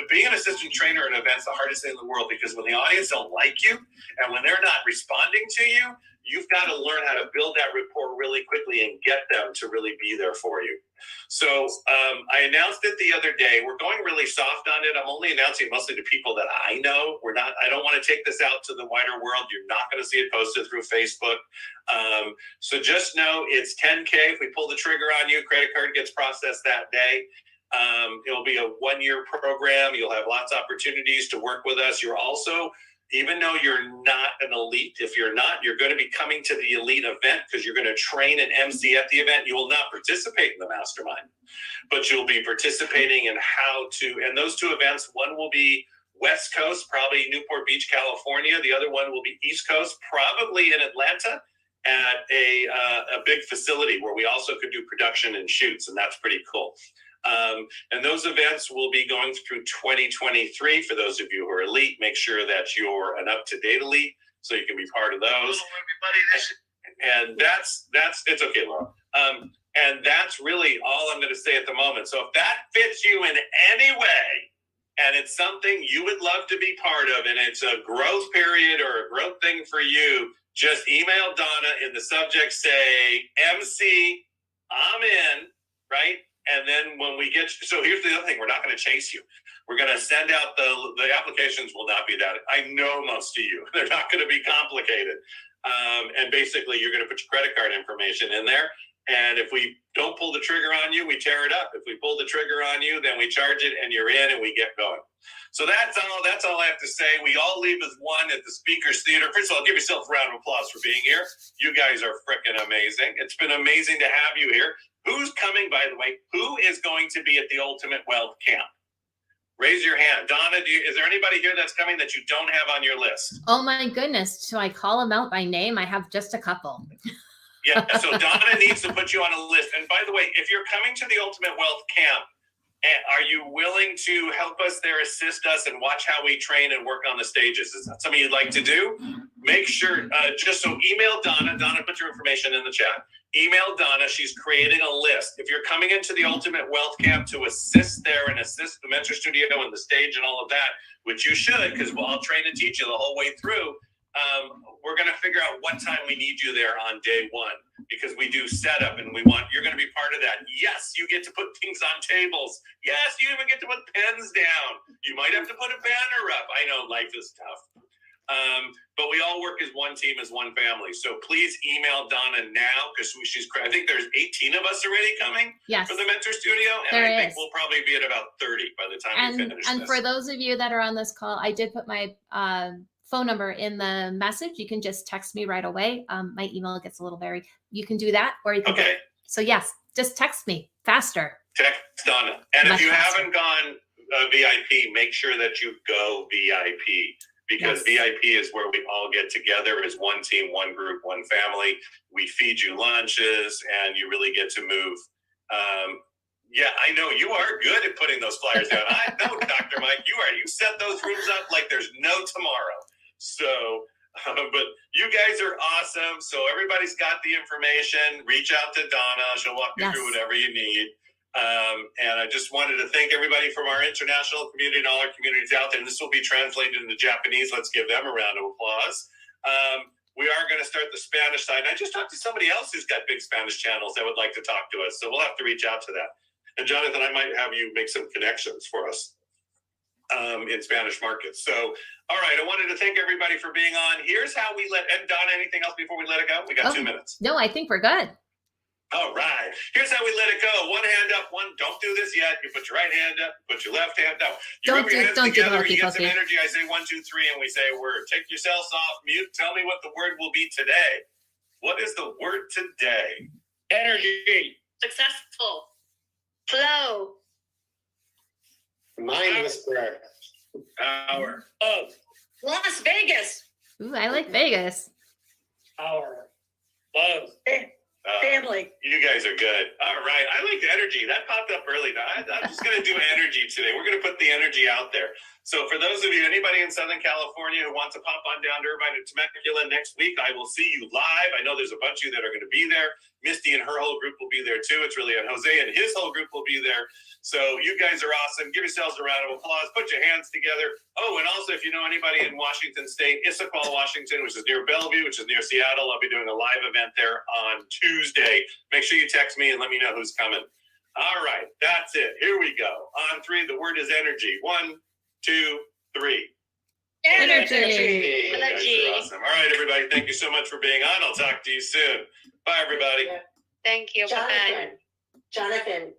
being an assistant trainer at an event is the hardest thing in the world, because when the audience don't like you and when they're not responding to you, you've got to learn how to build that rapport really quickly and get them to really be there for you. So I announced it the other day. We're going really soft on it. I'm only announcing mostly to people that I know. I don't want to take this out to the wider world. You're not going to see it posted through Facebook. So just know it's $10K. If we pull the trigger on you, credit card gets processed that day. It'll be a 1-year program. You'll have lots of opportunities to work with us. You're also, even though you're not an elite, if you're not, you're going to be coming to the elite event because you're going to train and MC at the event. You will not participate in the mastermind, but you'll be participating in how to, and those 2 events, one will be West Coast, probably Newport Beach, California. The other one will be East Coast, probably in Atlanta at a big facility where we also could do production and shoots. And that's pretty cool. And those events will be going through 2023. For those of you who are elite, make sure that you're an up-to-date elite so you can be part of those. Hello, everybody. And that's it's okay, Laura. And that's really all I'm going to say at the moment. So if that fits you in any way, and it's something you would love to be part of, and it's a growth period or a growth thing for you, just email Donna in the subject, say MC, I'm in, right? And then when we get, so here's the other thing, we're not going to chase you. We're going to send out the applications will not be that. I know most of you, they're not going to be complicated. And basically you're going to put your credit card information in there. And if we don't pull the trigger on you, we tear it up. If we pull the trigger on you, then we charge it and you're in and we get going. So that's all I have to say. We all leave as one at the Speakers Theater. First of all, give yourself a round of applause for being here. You guys are freaking amazing. It's been amazing to have you here. Who's coming, by the way? Who is going to be at the Ultimate Wealth Camp? Raise your hand. Donna, is there anybody here that's coming that you don't have on your list? Oh my goodness. So I call them out by name. I have just a couple. Yeah, so Donna needs to put you on a list. And by the way, if you're coming to the Ultimate Wealth Camp, And are you willing to help us there, assist us, and watch how we train and work on the stages? Is that something you'd like to do? Make sure, just so email Donna. Donna, put your information in the chat. Email Donna. She's creating a list. If you're coming into the Ultimate Wealth Camp to assist there and assist the Mentor Studio and the stage and all of that, which you should, because I'll train and teach you the whole way through, we're going to figure out what time we need you there on day one, because we do setup and you're going to be part of that. Yes, you get to put things on tables. Yes, you even get to put pens down. You might have to put a banner up. I know life is tough. But we all work as one team, as one family. So please email Donna now, because I think there's 18 of us already coming for the Mentor Studio. And I think we'll probably be at about 30 by the time we finish and this. for those of you that are on this call, I did put my phone number in the message. You can just text me right away. My email gets a little you can do that, or you can. Okay. So yes, just text me faster. Text Donna. And Much if you faster. haven't gone VIP, make sure that you go VIP, because VIP is where we all get together as one team, one group, one family. We feed you lunches and you really get to move. Yeah, I know you are good at putting those flyers down. I know, Dr. Mike, you are. You set those rooms up like there's no tomorrow. So, but you guys are awesome. So everybody's got the information. Reach out to Donna. She'll walk you through whatever you need. And I just wanted to thank everybody from our international community and all our communities out there. And this will be translated into Japanese. Let's give them a round of applause. We are going to start the Spanish side. I just talked to somebody else who's got big Spanish channels that would like to talk to us. So we'll have to reach out to that. And Jonathan, I might have you make some connections for us in Spanish markets. So, all right. I wanted to thank everybody for being on. Here's how we and Donna, anything else before we let it go? We got 2 minutes. No, I think we're good. All right. Here's how we let it go. One hand up. Don't do this yet. You put your right hand up. Put your left hand down. You rub your hands together. You get some energy. I say 1, 2, 3, and we say a word. Take yourselves off mute. Tell me what the word will be today. What is the word today? Energy. Successful. Flow. Mind whisperer. Power. Love. Las Vegas. Ooh, I like Vegas. Power. Love. Family. You guys are good. All right. I like energy. That popped up early. I'm just going to do energy today. We're going to put the energy out there. So for those of you, anybody in Southern California who wants to pop on down to Irvine and Temecula next week, I will see you live. I know there's a bunch of you that are going to be there. Misty and her whole group will be there too. It's really, and Jose and his whole group will be there. So you guys are awesome. Give yourselves a round of applause. Put your hands together. Oh, and also if you know anybody in Washington State, Issaquah, Washington, which is near Bellevue, which is near Seattle, I'll be doing a live event there on Tuesday. Make sure you text me and let me know who's coming. All right, that's it. Here we go. On 3, the word is energy. 1, 2, 3. Energy. You guys are awesome. All right, everybody. Thank you so much for being on. I'll talk to you soon. Bye, everybody. Thank you. Bye. Jonathan,